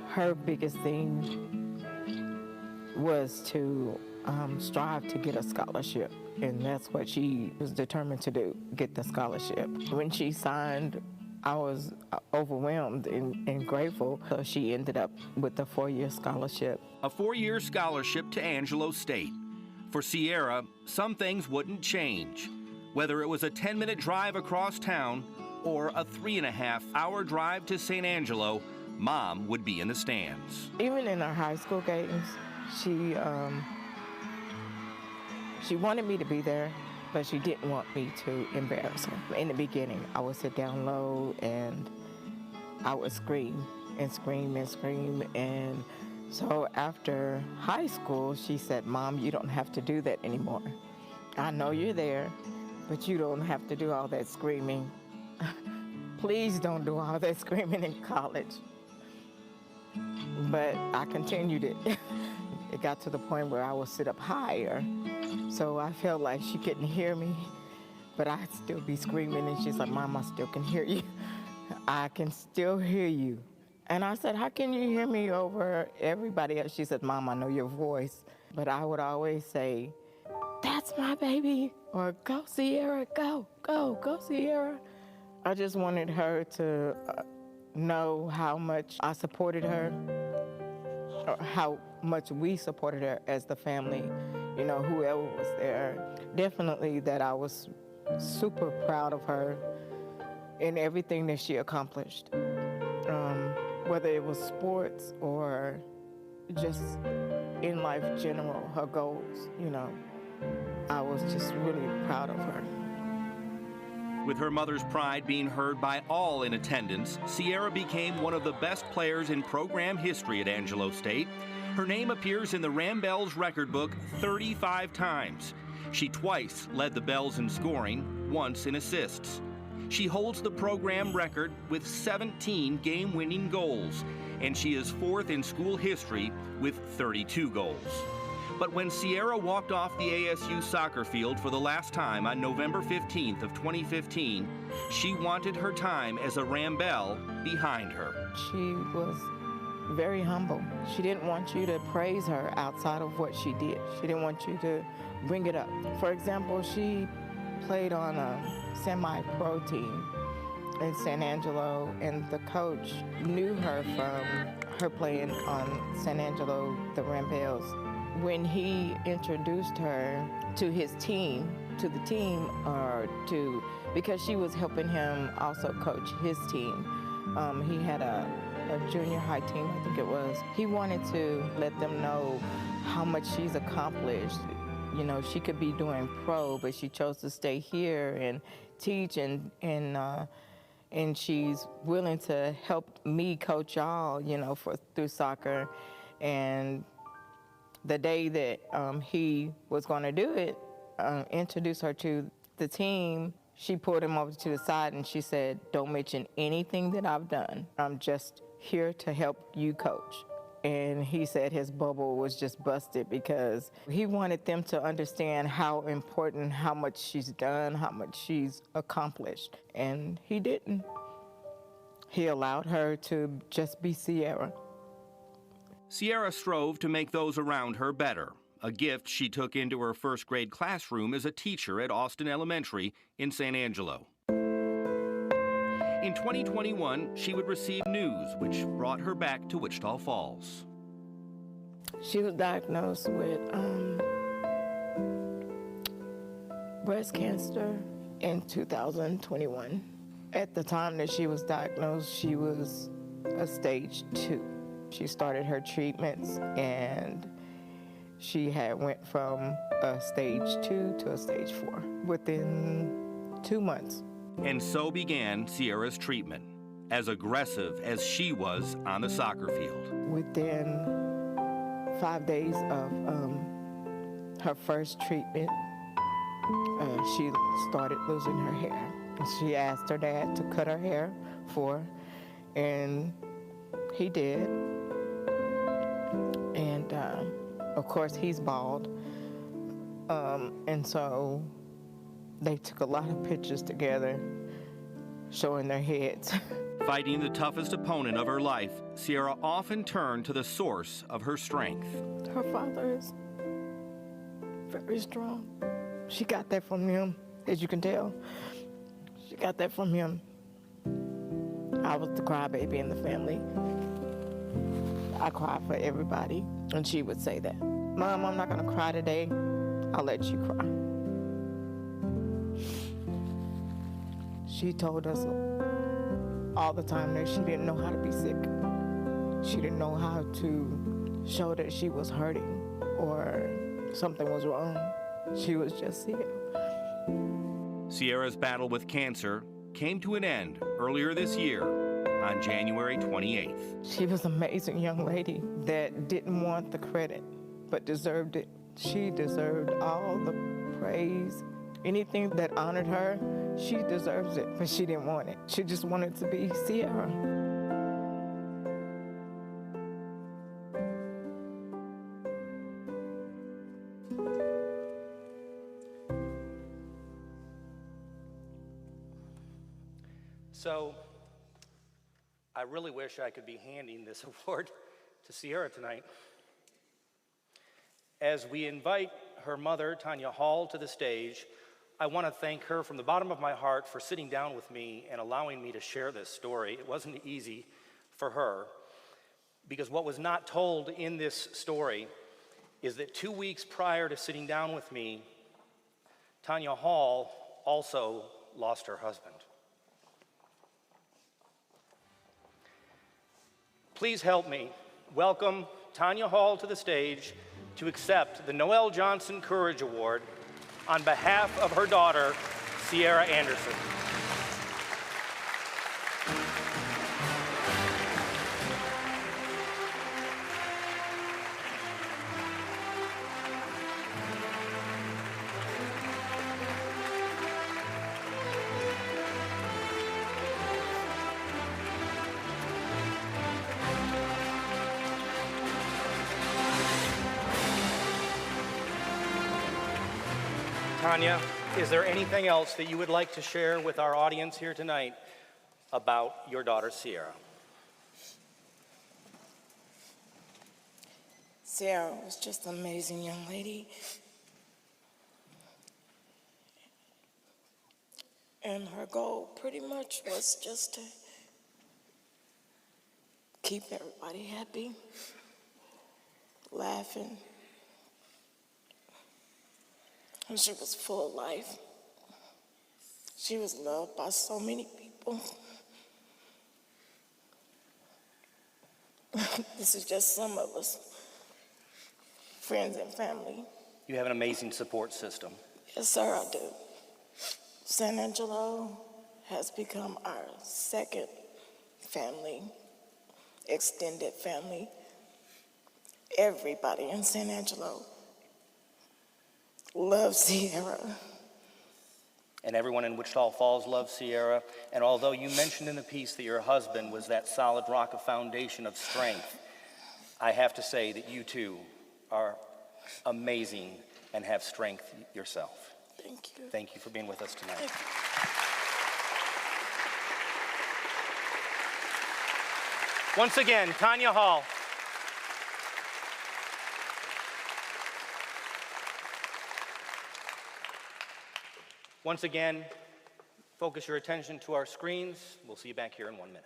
her biggest thing was to strive to get a scholarship, and that's what she was determined to do, get the scholarship. When she signed, I was overwhelmed and grateful, so she ended up with a 4-year scholarship. A 4-year scholarship to Angelo State. For Sierra, some things wouldn't change. Whether it was a 10-minute drive across town or a 3.5-hour drive to St. Angelo, Mom would be in the stands. Even in our high school games, she wanted me to be there, but she didn't want me to embarrass her. In the beginning, I would sit down low and I would scream and scream and scream. And so after high school, she said, "Mom, you don't have to do that anymore. I know you're there, but you don't have to do all that screaming. Please don't do all that screaming in college." But I continued it. It got to the point where I would sit up higher, so I felt like she couldn't hear me, but I'd still be screaming, and she's like, "Mom, I still can hear you. I can still hear you." And I said, "How can you hear me over everybody else?" She said, "Mom, I know your voice." But I would always say, "That's my baby," or "Go, Sierra, go, go, go, Sierra." I just wanted her to know how much I supported her, or how much we supported her as the family, you know, whoever was there. Definitely that I was super proud of her in everything that she accomplished, whether it was sports or just in life general, her goals, you know. I was just really proud of her. With her mother's pride being heard by all in attendance, Sierra became one of the best players in program history at Angelo State. Her name appears in the Ram Bells record book 35 times. She twice led the Bells in scoring, once in assists. She holds the program record with 17 game-winning goals, and she is fourth in school history with 32 goals. But when Sierra walked off the ASU soccer field for the last time on November 15th of 2015, she wanted her time as a Ram Bell behind her. She was very humble. She didn't want you to praise her outside of what she did. She didn't want you to bring it up. For example, she played on a semi-pro team in San Angelo, and the coach knew her from her playing on San Angelo, the Ram Bells. When he introduced her to his team, because she was helping him also coach his team. He had a junior high team, I think it was. He wanted to let them know how much she's accomplished. You know, she could be doing pro, but she chose to stay here and teach, and she's willing to help me coach y'all, you know, through soccer. And the day that he was going to do it, introduce her to the team, she pulled him over to the side and she said, "Don't mention anything that I've done. I'm just here to help you coach." And he said his bubble was just busted because he wanted them to understand how important, how much she's done, how much she's accomplished. And he didn't. He allowed her to just be Sierra. Sierra strove to make those around her better, a gift she took into her first grade classroom as a teacher at Austin Elementary in San Angelo. In 2021, she would receive news which brought her back to Wichita Falls. She was diagnosed with breast cancer in 2021. At the time that she was diagnosed, she was a stage 2. She started her treatments, and she had went from a stage 2 to a stage 4 within 2 months. And so began Sierra's treatment, as aggressive as she was on the soccer field. Within 5 days of her first treatment, she started losing her hair. She asked her dad to cut her hair for her, and he did. And of course, he's bald. And so they took a lot of pictures together showing their heads. Fighting the toughest opponent of her life, Sierra often turned to the source of her strength. Her father is very strong. She got that from him, as you can tell. She got that from him. I was the crybaby in the family. I cried for everybody, and she would say that. "Mom, I'm not gonna cry today. I'll let you cry." She told us all the time that she didn't know how to be sick. She didn't know how to show that she was hurting or something was wrong. She was just here. Sierra's battle with cancer came to an end earlier this year on January 28th. She was an amazing young lady that didn't want the credit, but deserved it. She deserved all the praise. Anything that honored her, she deserves it, but she didn't want it. She just wanted to be Sierra. So, I really wish I could be handing this award to Sierra tonight. As we invite her mother, Tanya Hall, to the stage, I want to thank her from the bottom of my heart for sitting down with me and allowing me to share this story. It wasn't easy for her, because what was not told in this story is that 2 weeks prior to sitting down with me, Tanya Hall also lost her husband. Please help me welcome Tanya Hall to the stage to accept the Noel Johnson Courage Award on behalf of her daughter, Sierra Anderson. Tanya, is there anything else that you would like to share with our audience here tonight about your daughter, Sierra? Sierra was just an amazing young lady. And her goal pretty much was just to keep everybody happy, laughing. And she was full of life. She was loved by so many people. This is just some of us, friends and family. You have an amazing support system. Yes, sir, I do. San Angelo has become our second family, extended family. Everybody in San Angelo loves Sierra. And everyone in Wichita Falls loves Sierra. And although you mentioned in the piece that your husband was that solid rock of foundation of strength, I have to say that you too are amazing and have strength yourself. Thank you. Thank you for being with us tonight. Once again, Tanya Hall. Once again, focus your attention to our screens. We'll see you back here in 1 minute.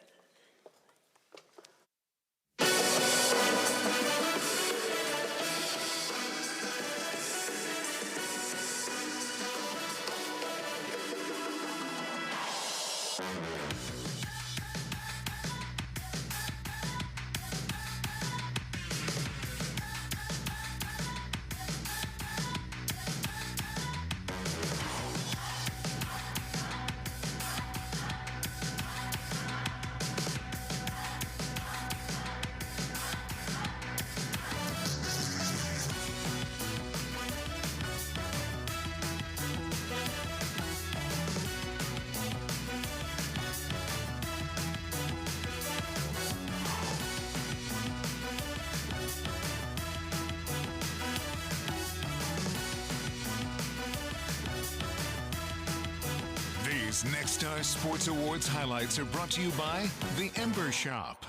These Nexstar Sports Awards highlights are brought to you by The Ember Shop.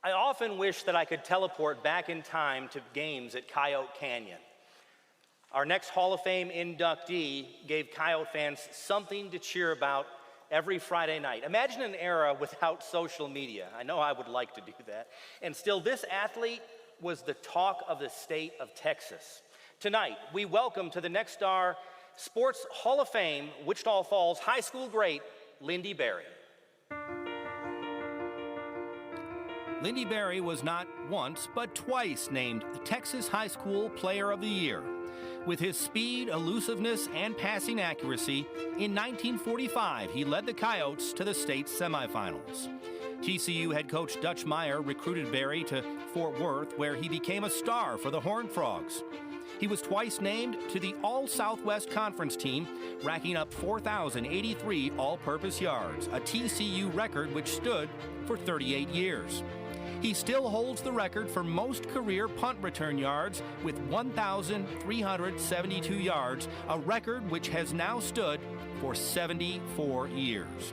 I often wish that I could teleport back in time to games at Coyote Canyon. Our next Hall of Fame inductee gave Coyote fans something to cheer about every Friday night. Imagine an era without social media. I know I would like to do that. And still, this athlete was the talk of the state of Texas. Tonight, we welcome to the Nexstar Sports Hall of Fame, Wichita Falls High School great, Lindy Berry. Lindy Berry was not once, but twice named Texas High School Player of the Year. With his speed, elusiveness, and passing accuracy, in 1945 he led the Coyotes to the state semifinals. TCU head coach Dutch Meyer recruited Berry to Fort Worth, where he became a star for the Horned Frogs. He was twice named to the All-Southwest Conference team, racking up 4,083 all-purpose yards, a TCU record which stood for 38 years. He still holds the record for most career punt return yards with 1,372 yards, a record which has now stood for 74 years.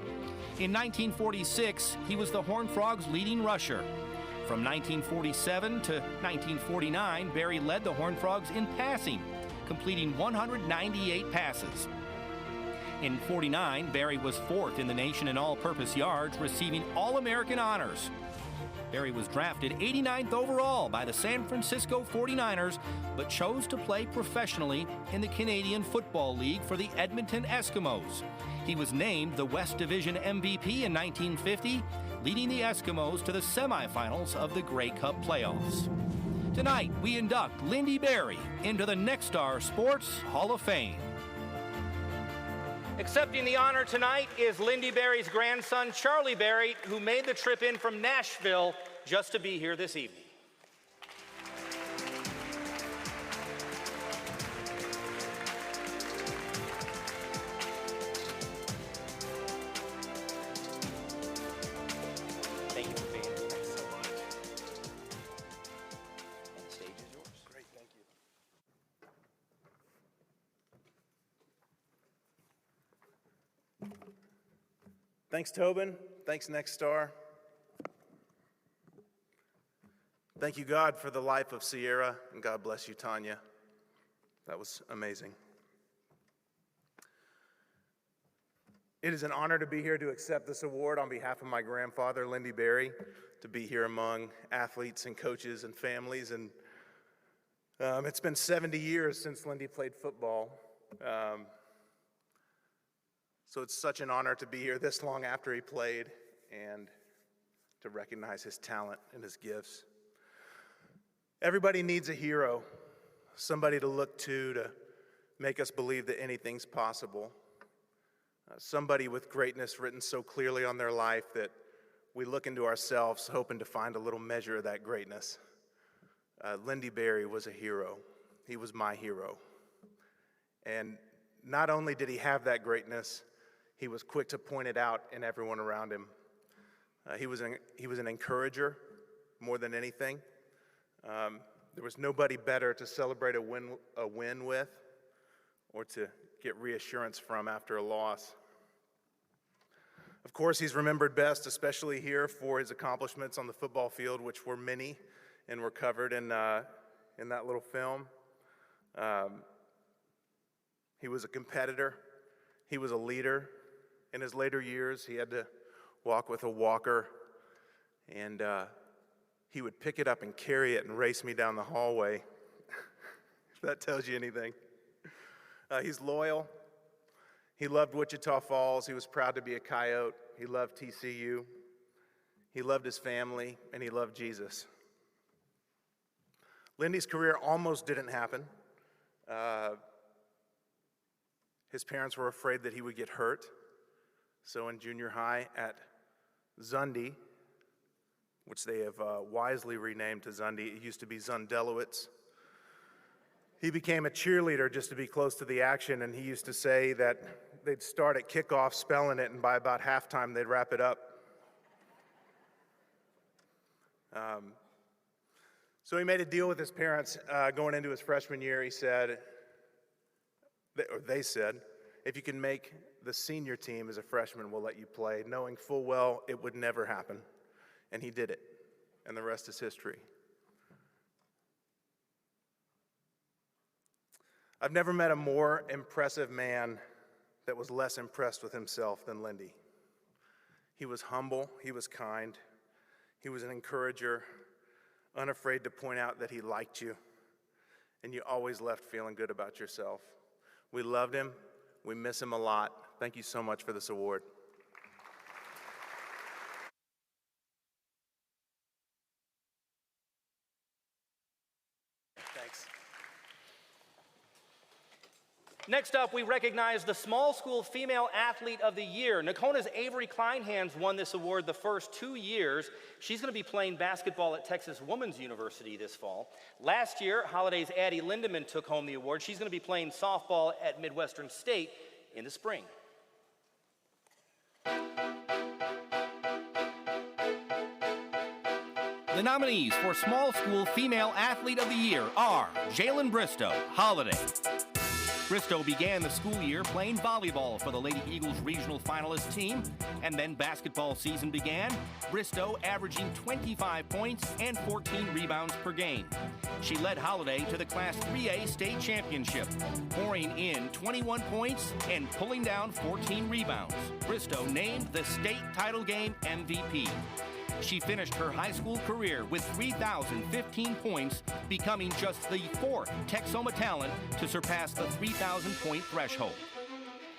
In 1946, he was the Horned Frogs' leading rusher. From 1947 to 1949, Berry led the Horned Frogs in passing, completing 198 passes. In 49, Berry was fourth in the nation in all-purpose yards, receiving All-American honors. Berry was drafted 89th overall by the San Francisco 49ers, but chose to play professionally in the Canadian Football League for the Edmonton Eskimos. He was named the West Division MVP in 1950, leading the Eskimos to the semifinals of the Grey Cup playoffs. Tonight, we induct Lindy Berry into the Nexstar Sports Hall of Fame. Accepting the honor tonight is Lindy Berry's grandson, Charlie Berry, who made the trip in from Nashville just to be here this evening. Thank you for being here. Thanks so much. And the stage is yours. Great, thank you. Thanks, Tobin. Thanks, Nexstar. Thank you, God, for the life of Sierra, and God bless you, Tanya. That was amazing. It is an honor to be here to accept this award on behalf of my grandfather, Lindy Berry, to be here among athletes and coaches and families. And it's been 70 years since Lindy played football. So it's such an honor to be here this long after he played and to recognize his talent and his gifts. Everybody needs a hero, somebody to look to make us believe that anything's possible. Somebody with greatness written so clearly on their life that we look into ourselves hoping to find a little measure of that greatness. Lindy Berry was a hero. He was my hero. And not only did he have that greatness, he was quick to point it out in everyone around him. He was an encourager more than anything. There was nobody better to celebrate a win with or to get reassurance from after a loss. Of course, he's remembered best, especially here, for his accomplishments on the football field, which were many and were covered in that little film. He was a competitor. He was a leader. In his later years, he had to walk with a walker, and he would pick it up and carry it and race me down the hallway, if that tells you anything. He's loyal. He loved Wichita Falls. He was proud to be a Coyote. He loved TCU. He loved his family, and he loved Jesus. Lindy's career almost didn't happen. His parents were afraid that he would get hurt. So in junior high at Zundy, which they have wisely renamed to Zundy, it used to be Zundelowitz, he became a cheerleader just to be close to the action, and he used to say that they'd start at kickoff spelling it, and by about halftime they'd wrap it up. So he made a deal with his parents going into his freshman year. He said, or they said, if you can make the senior team as a freshman, we'll let you play, knowing full well it would never happen. And he did it, and the rest is history. I've never met a more impressive man that was less impressed with himself than Lindy. He was humble, he was kind, he was an encourager, unafraid to point out that he liked you, and you always left feeling good about yourself. We loved him, we miss him a lot. Thank you so much for this award. Next up, we recognize the Small School Female Athlete of the Year. Nakona's Avery Kleinhans won this award the first 2 years. She's going to be playing basketball at Texas Women's University this fall. Last year, Holiday's Addie Lindemann took home the award. She's going to be playing softball at Midwestern State in the spring. The nominees for Small School Female Athlete of the Year are Jalen Bristow, Holiday. Bristow began the school year playing volleyball for the Lady Eagles regional finalist team, and then basketball season began, Bristow averaging 25 points and 14 rebounds per game. She led Holiday to the Class 3A state championship, pouring in 21 points and pulling down 14 rebounds. Bristow named the state title game MVP. She finished her high school career with 3,015 points, becoming just the 4th Texoma talent to surpass the 3,000-point threshold.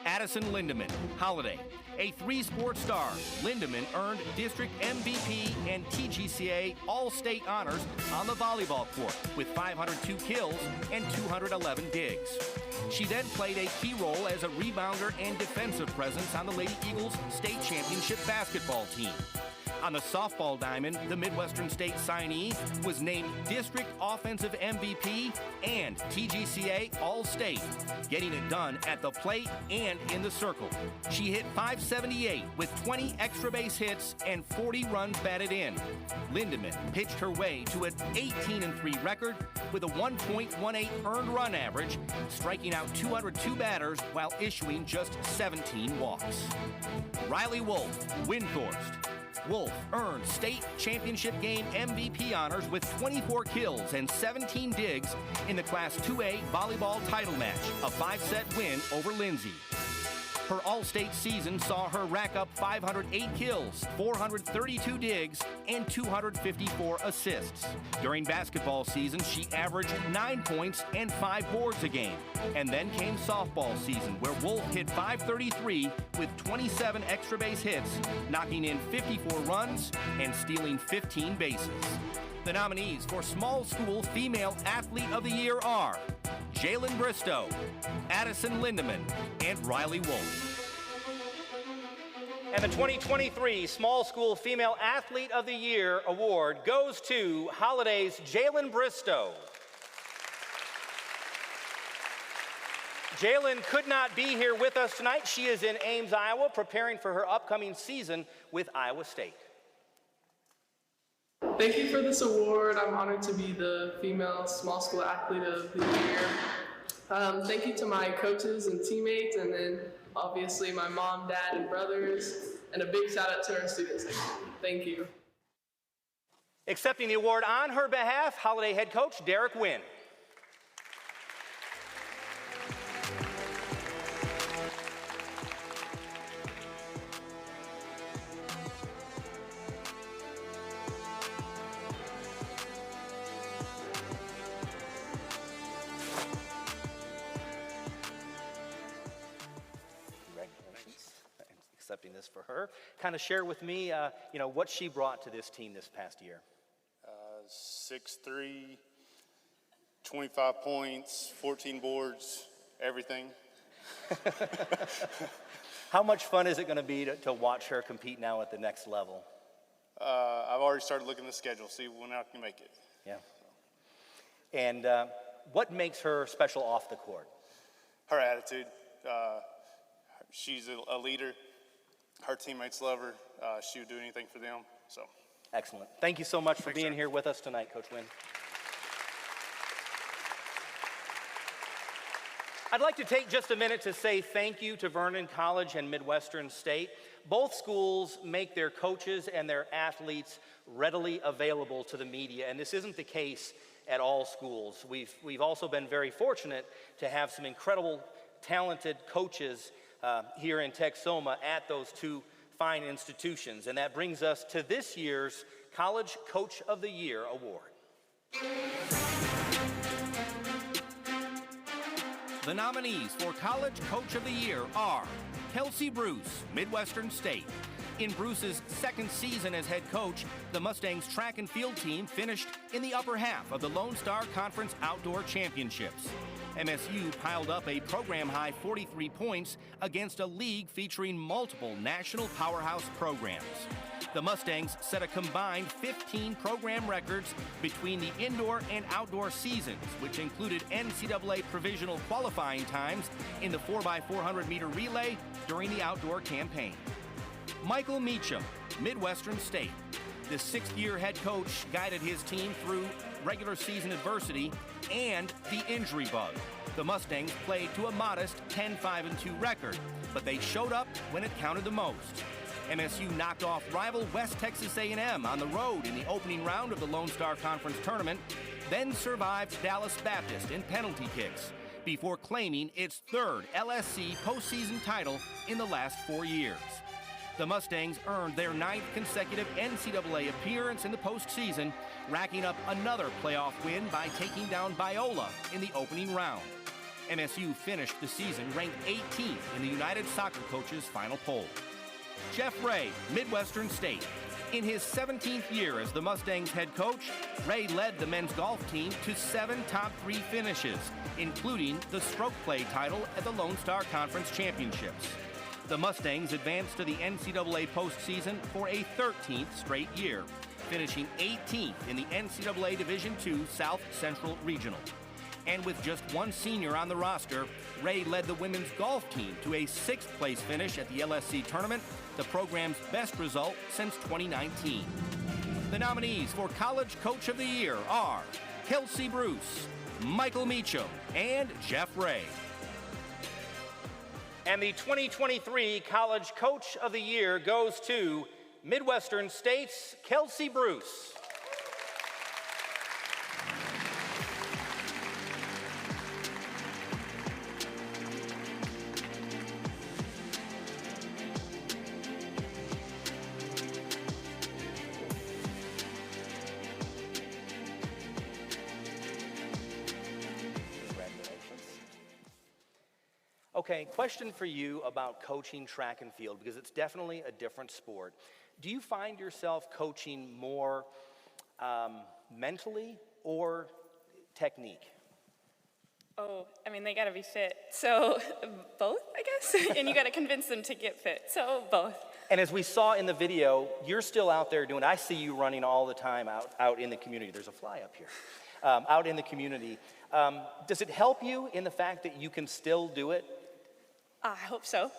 Addison Lindemann, Holiday. A 3-sport star, Lindemann earned district MVP and TGCA All-State honors on the volleyball court with 502 kills and 211 digs. She then played a key role as a rebounder and defensive presence on the Lady Eagles state championship basketball team. On the softball diamond, the Midwestern State signee was named District Offensive MVP and TGCA All-State, getting it done at the plate and in the circle. She hit .578 with 20 extra base hits and 40 runs batted in. Lindemann pitched her way to an 18-3 record with a 1.18 earned run average, striking out 202 batters while issuing just 17 walks. Riley Wolf, Windthorst. Wolf earned state championship game MVP honors with 24 kills and 17 digs in the Class 2A volleyball title match, a 5-set win over Lindsay. Her all-state season saw her rack up 508 kills, 432 digs, and 254 assists. During basketball season, she averaged 9 points and 5 boards a game. And then came softball season, where Wolf hit .533 with 27 extra base hits, knocking in 54 runs and stealing 15 bases. The nominees for Small School Female Athlete of the Year are Jalen Bristow, Addison Lindemann, and Riley Wolf. And the 2023 Small School Female Athlete of the Year award goes to Holiday's Jalen Bristow. Jalen could not be here with us tonight. She is in Ames, Iowa, preparing for her upcoming season with Iowa State. Thank you for this award. I'm honored to be the Female Small School Athlete of the Year. Thank you to my coaches and teammates, and then obviously my mom, dad, and brothers, and a big shout out to our student section. Thank you. Accepting the award on her behalf, Holiday head coach Derek Wynn. Accepting this for her. Kind of share with me, what she brought to this team this past year. 6'3", 25 points, 14 boards, everything. How much fun is it going to be to watch her compete now at the next level? I've already started looking at the schedule, see when I can make it. Yeah. And what makes her special off the court? Her attitude. She's a leader. Her teammates love her. She would do anything for them. So. Excellent. Thank you so much for being here with us tonight, Coach Wynn. I'd like to take just a minute to say thank you to Vernon College and Midwestern State. Both schools make their coaches and their athletes readily available to the media, and this isn't the case at all schools. We've also been very fortunate to have some incredible, talented coaches here in Texoma at those two fine institutions. And that brings us to this year's College Coach of the Year award. The nominees for College Coach of the Year are Kelsey Bruce, Midwestern State. In Bruce's second season as head coach, the Mustangs track and field team finished in the upper half of the Lone Star Conference Outdoor Championships. MSU piled up a program-high 43 points against a league featuring multiple national powerhouse programs. The Mustangs set a combined 15 program records between the indoor and outdoor seasons, which included NCAA provisional qualifying times in the 4x400-meter relay during the outdoor campaign. Michael Meacham, Midwestern State. The sixth-year head coach guided his team through regular season adversity and the injury bug. The Mustangs played to a modest 10-5-2 record, but they showed up when it counted the most. MSU knocked off rival West Texas A&M on the road in the opening round of the Lone Star Conference Tournament, then survived Dallas Baptist in penalty kicks before claiming its third LSC postseason title in the last 4 years. The Mustangs earned their 9th consecutive NCAA appearance in the postseason, racking up another playoff win by taking down Biola in the opening round. MSU finished the season ranked 18th in the United Soccer Coaches final poll. Jeff Ray, Midwestern State. In his 17th year as the Mustangs head coach, Ray led the men's golf team to 7 top 3 finishes, including the stroke play title at the Lone Star Conference Championships. The Mustangs advanced to the NCAA postseason for a 13th straight year, finishing 18th in the NCAA Division II South Central Regional. And with just one senior on the roster, Ray led the women's golf team to a 6th place finish at the LSC tournament, the program's best result since 2019. The nominees for College Coach of the Year are Kelsey Bruce, Michael Meacham, and Jeff Ray. And the 2023 College Coach of the Year goes to Midwestern State's Kelsey Bruce. Okay, question for you about coaching track and field, because it's definitely a different sport. Do you find yourself coaching more mentally or technique? Oh, I mean, they gotta be fit. So both, I guess. And you gotta convince them to get fit. So both. And as we saw in the video, you're still out there doing it. I see you running all the time out in the community. There's a fly up here. Out in the community. Does it help you in the fact that you can still do it? I hope so.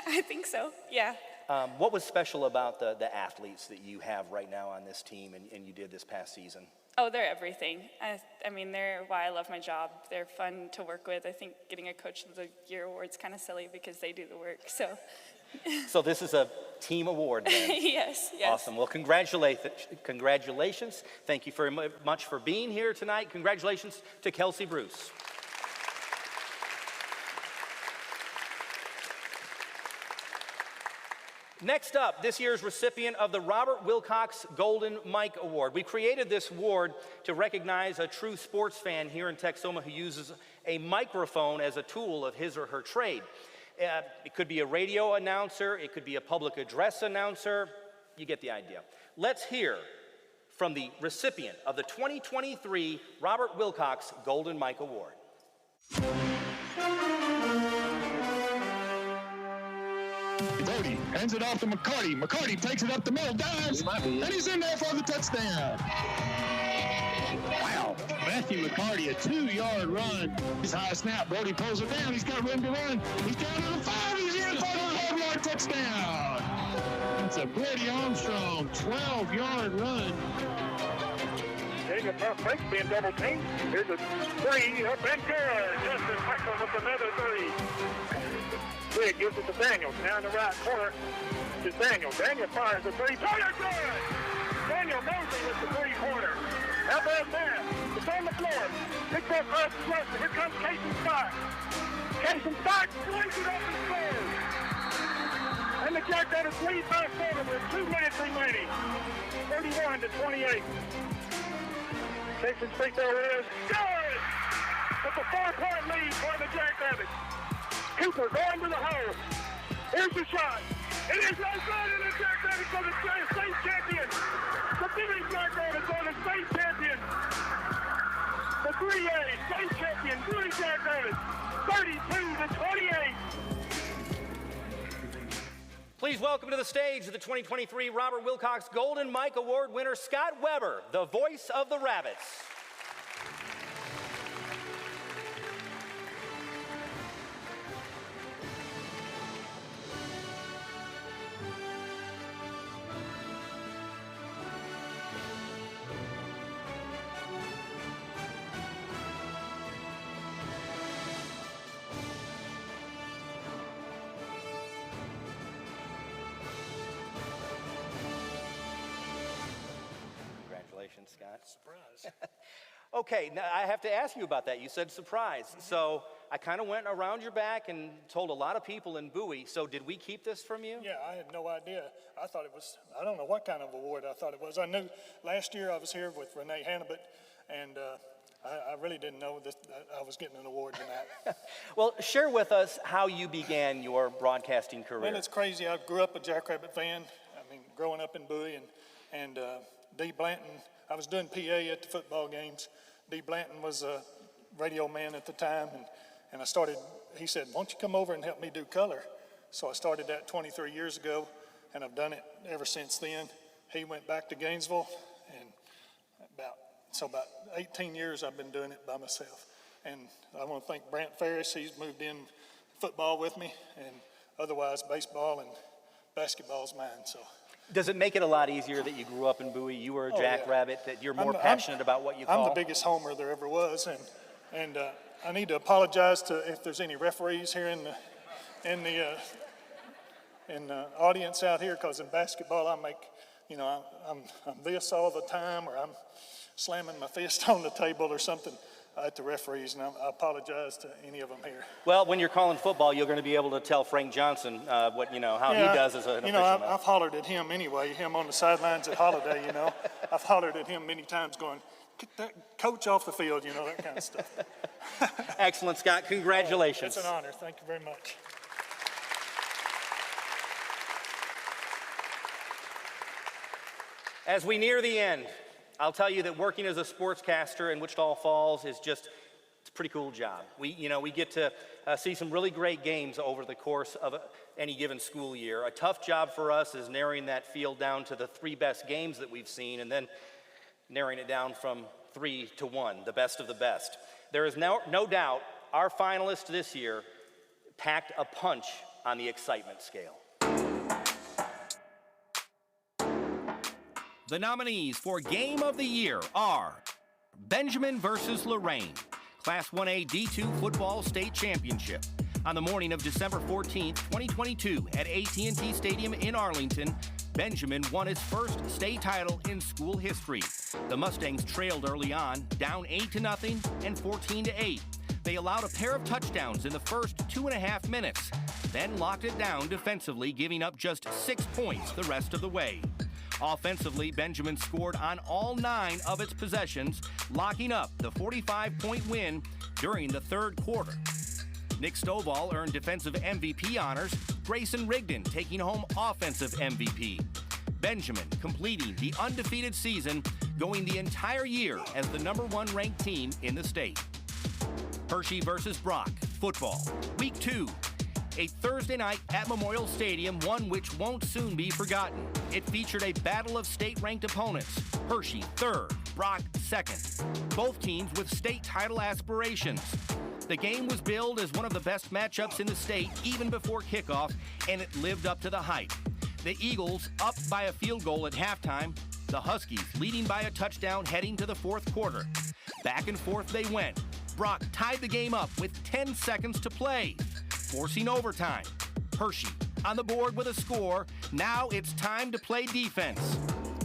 I think so, yeah. What was special about the athletes that you have right now on this team and you did this past season? Oh, they're everything. I mean, they're why I love my job. They're fun to work with. I think getting a Coach of the Year award is kind of silly because they do the work, so. So this is a team award then? Yes. Awesome. Well, congratulations. Thank you very much for being here tonight. Congratulations to Kelsey Bruce. Next up, this year's recipient of the Robert Wilcox Golden Mike Award. We created this award to recognize a true sports fan here in Texoma who uses a microphone as a tool of his or her trade. It could be a radio announcer, it could be a public address announcer, you get the idea. Let's hear from the recipient of the 2023 Robert Wilcox Golden Mike Award. Brody hands it off to McCarty. McCarty takes it up the middle, dives, and he's in there for the touchdown. Wow, Matthew McCarty, a 2-yard run. His high snap, Brody pulls it down. He's got room to run. He's down to the 5. He's in for the 12-yard touchdown. That's a Brady Armstrong 12-yard run. Taking a tough break, being double teamed. Here's a 3, up and good. Justin Michael with another 3. Big gives it to Daniels. Now in the right corner to Daniel. Daniel fires a 3-pointer. Good! Daniel Mosley with the 3-pointer. How about that? It's on the floor. Big ball across the front. Here comes Casey Stark. Casey Stark plays it up and scores. And the Jackdaughters lead by 7 with 2 minutes remaining. 31-28. Casey's free throw is good! With a 4-point lead for the Jackdaughters. Cooper going to the hole. Here's the shot. It is no good, and the Jackdaughters are the state champions. The Big Jackdaughters are the state champions. The 3A state champion, Bowie Jackrabbits, 32-28. Please welcome to the stage the 2023 Robert Wilcox Golden Mike Award winner, Scott Weber, the voice of the Rabbits. Congratulations, Scott. Surprise. Okay, now I have to ask you about that. You said surprise. So I kind of went around your back and told a lot of people in Bowie. So did we keep this from you? Yeah, I had no idea. I thought it was, I don't know what kind of award I thought it was. I knew last year I was here with Renee Hannibut, and I really didn't know that I was getting an award tonight. Well, share with us how you began your broadcasting career. Well, it's crazy. I grew up a Jackrabbit fan. I mean, growing up in Bowie, and Dee Blanton, I was doing PA at the football games. Dee Blanton was a radio man at the time, and I started, he said, why don't you come over and help me do color? So I started that 23 years ago, and I've done it ever since then. He went back to Gainesville, and about 18 years I've been doing it by myself. And I want to thank Brant Ferris. He's moved in football with me, and otherwise baseball and basketball's mine. So. Does it make it a lot easier that you grew up in Bowie? You were a Jackrabbit, that you're more passionate about what you call? I'm the biggest homer there ever was, and I need to apologize to if there's any referees here in the audience out here, because in basketball I make, I'm this all the time, or I'm slamming my fist on the table or something at the referees, and I apologize to any of them here. Well, when you're calling football, you're going to be able to tell Frank Johnson how he does as an official. I've hollered at him anyway, him on the sidelines at Holiday, I've hollered at him many times going, get that coach off the field, that kind of stuff. Excellent, Scott. Congratulations. It's an honor. Thank you very much. As we near the end, I'll tell you that working as a sportscaster in Wichita Falls is it's a pretty cool job. We get to see some really great games over the course of any given school year. A tough job for us is narrowing that field down to the 3 best games that we've seen, and then narrowing it down from 3 to 1, the best of the best. There is no doubt our finalists this year packed a punch on the excitement scale. The nominees for Game of the Year are Benjamin versus Lorraine, Class 1A D2 Football State Championship. On the morning of December 14th, 2022 at AT&T Stadium in Arlington, Benjamin won his first state title in school history. The Mustangs trailed early on, down 8-0 and 14-8. They allowed a pair of touchdowns in the first 2.5 minutes, then locked it down defensively, giving up just 6 points the rest of the way. Offensively, Benjamin scored on all 9 of its possessions, locking up the 45-point win during the third quarter. Nick Stovall earned defensive MVP honors, Grayson Rigdon taking home offensive MVP. Benjamin completing the undefeated season, going the entire year as the #1 ranked team in the state. Hershey versus Brock, football, week 2. A Thursday night at Memorial Stadium, one which won't soon be forgotten. It featured a battle of state-ranked opponents, Hershey 3rd, Brock 2nd, both teams with state title aspirations. The game was billed as one of the best matchups in the state even before kickoff, and it lived up to the hype. The Eagles up by a field goal at halftime, the Huskies leading by a touchdown heading to the fourth quarter. Back and forth they went. Brock tied the game up with 10 seconds to play, forcing overtime. Hershey on the board with a score. Now it's time to play defense.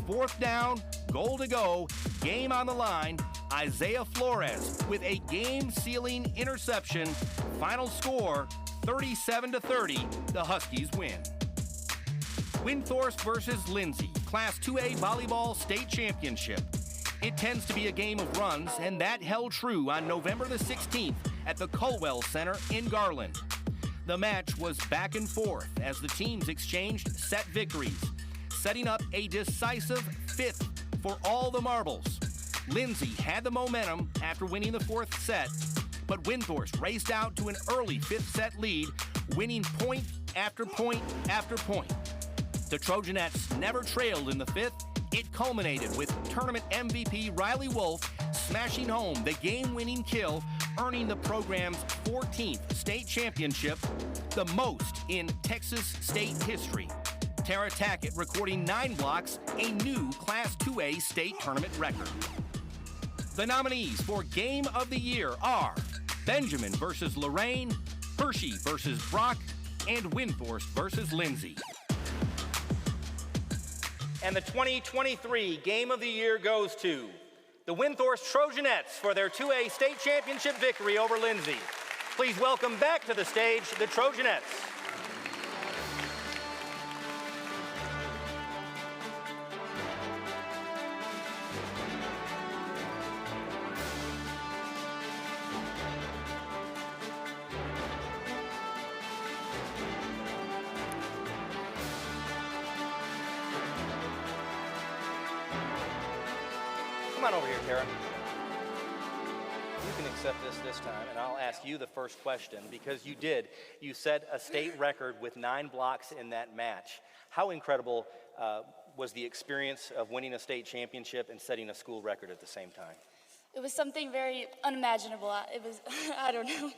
4th down, goal to go, game on the line. Isaiah Flores with a game-sealing interception. Final score, 37-30. The Huskies win. Windthorst versus Lindsay, Class 2A Volleyball State Championship. It tends to be a game of runs, and that held true on November the 16th at the Colwell Center in Garland. The match was back and forth as the teams exchanged set victories, setting up a decisive 5th for all the marbles. Lindsay had the momentum after winning the fourth set, but Windthorst raced out to an early fifth set lead, winning point after point after point. The Trojanettes never trailed in the fifth. It culminated with tournament MVP Riley Wolf smashing home the game-winning kill, earning the program's 14th state championship, the most in Texas state history. Tara Tackett recording 9 blocks, a new Class 2A state tournament record. The nominees for Game of the Year are Benjamin versus Lorraine, Hershey versus Brock, and Windthorst versus Lindsay. And the 2023 Game of the Year goes to the Windthorst Trojanettes for their 2A state championship victory over Lindsay. Please welcome back to the stage the Trojanettes. Come on over here, Tara. You can accept this time, and I'll ask you the first question because you did. You set a state record with 9 blocks in that match. How incredible was the experience of winning a state championship and setting a school record at the same time? It was something very unimaginable. It was, I don't know.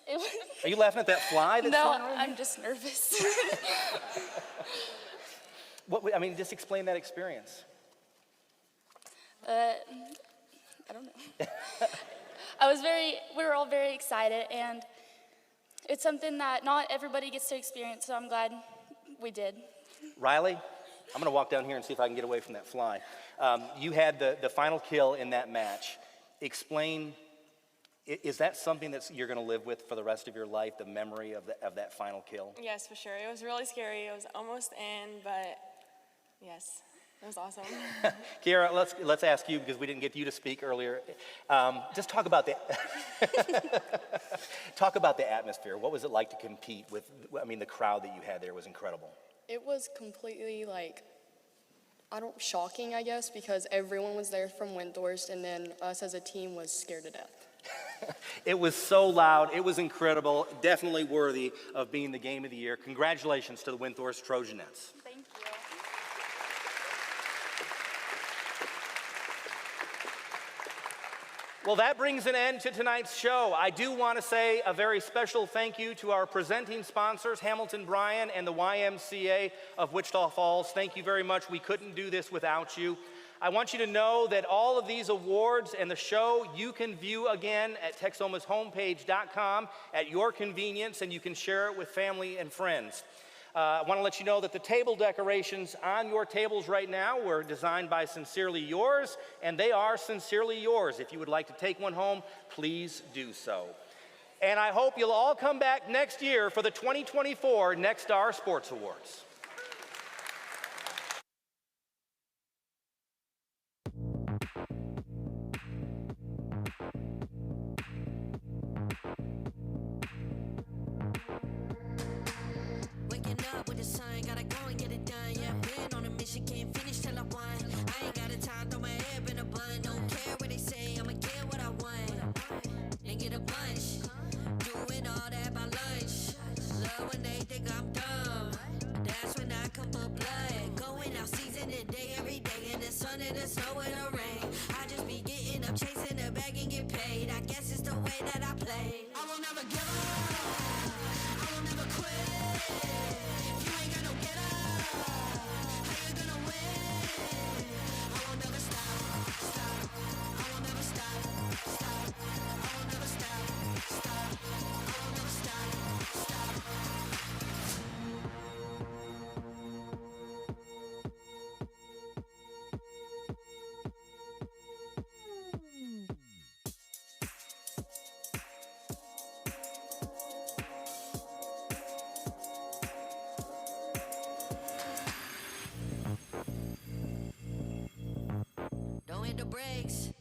It was, Are you laughing at that fly that's no, flying around? I'm just nervous. Just explain that experience. I don't know. We were all very excited, and it's something that not everybody gets to experience, so I'm glad we did. Riley, I'm gonna walk down here and see if I can get away from that fly. You had the final kill in that match. Explain, is that something that you're gonna live with for the rest of your life, the memory of that final kill? Yes, for sure. It was really scary. It was almost in, but yes. It was awesome. Kiara, let's ask you, because we didn't get you to speak earlier. Just talk about the atmosphere. What was it like to compete with? The crowd that you had there was incredible. It was completely shocking, I guess, because everyone was there from Windthorst, and then us as a team was scared to death. It was so loud. It was incredible. Definitely worthy of being the Game of the Year. Congratulations to the Windthorst Trojanettes. Thank you. Well, that brings an end to tonight's show. I do want to say a very special thank you to our presenting sponsors, Hamilton Bryan and the YMCA of Wichita Falls. Thank you very much. We couldn't do this without you. I want you to know that all of these awards and the show you can view again at Texomashomepage.com at your convenience, and you can share it with family and friends. I want to let you know that the table decorations on your tables right now were designed by Sincerely Yours, and they are sincerely yours. If you would like to take one home, please do so. And I hope you'll all come back next year for the 2024 Nexstar Sports Awards. Hit the brakes,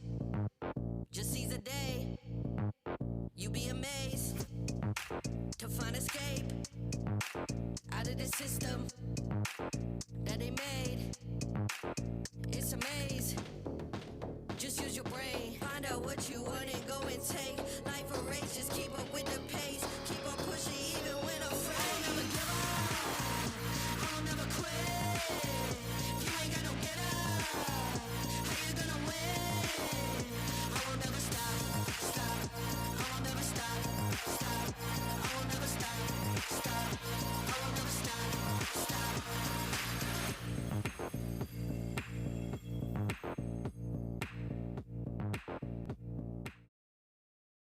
just seize the day. You be amazed to find escape out of the system that they made.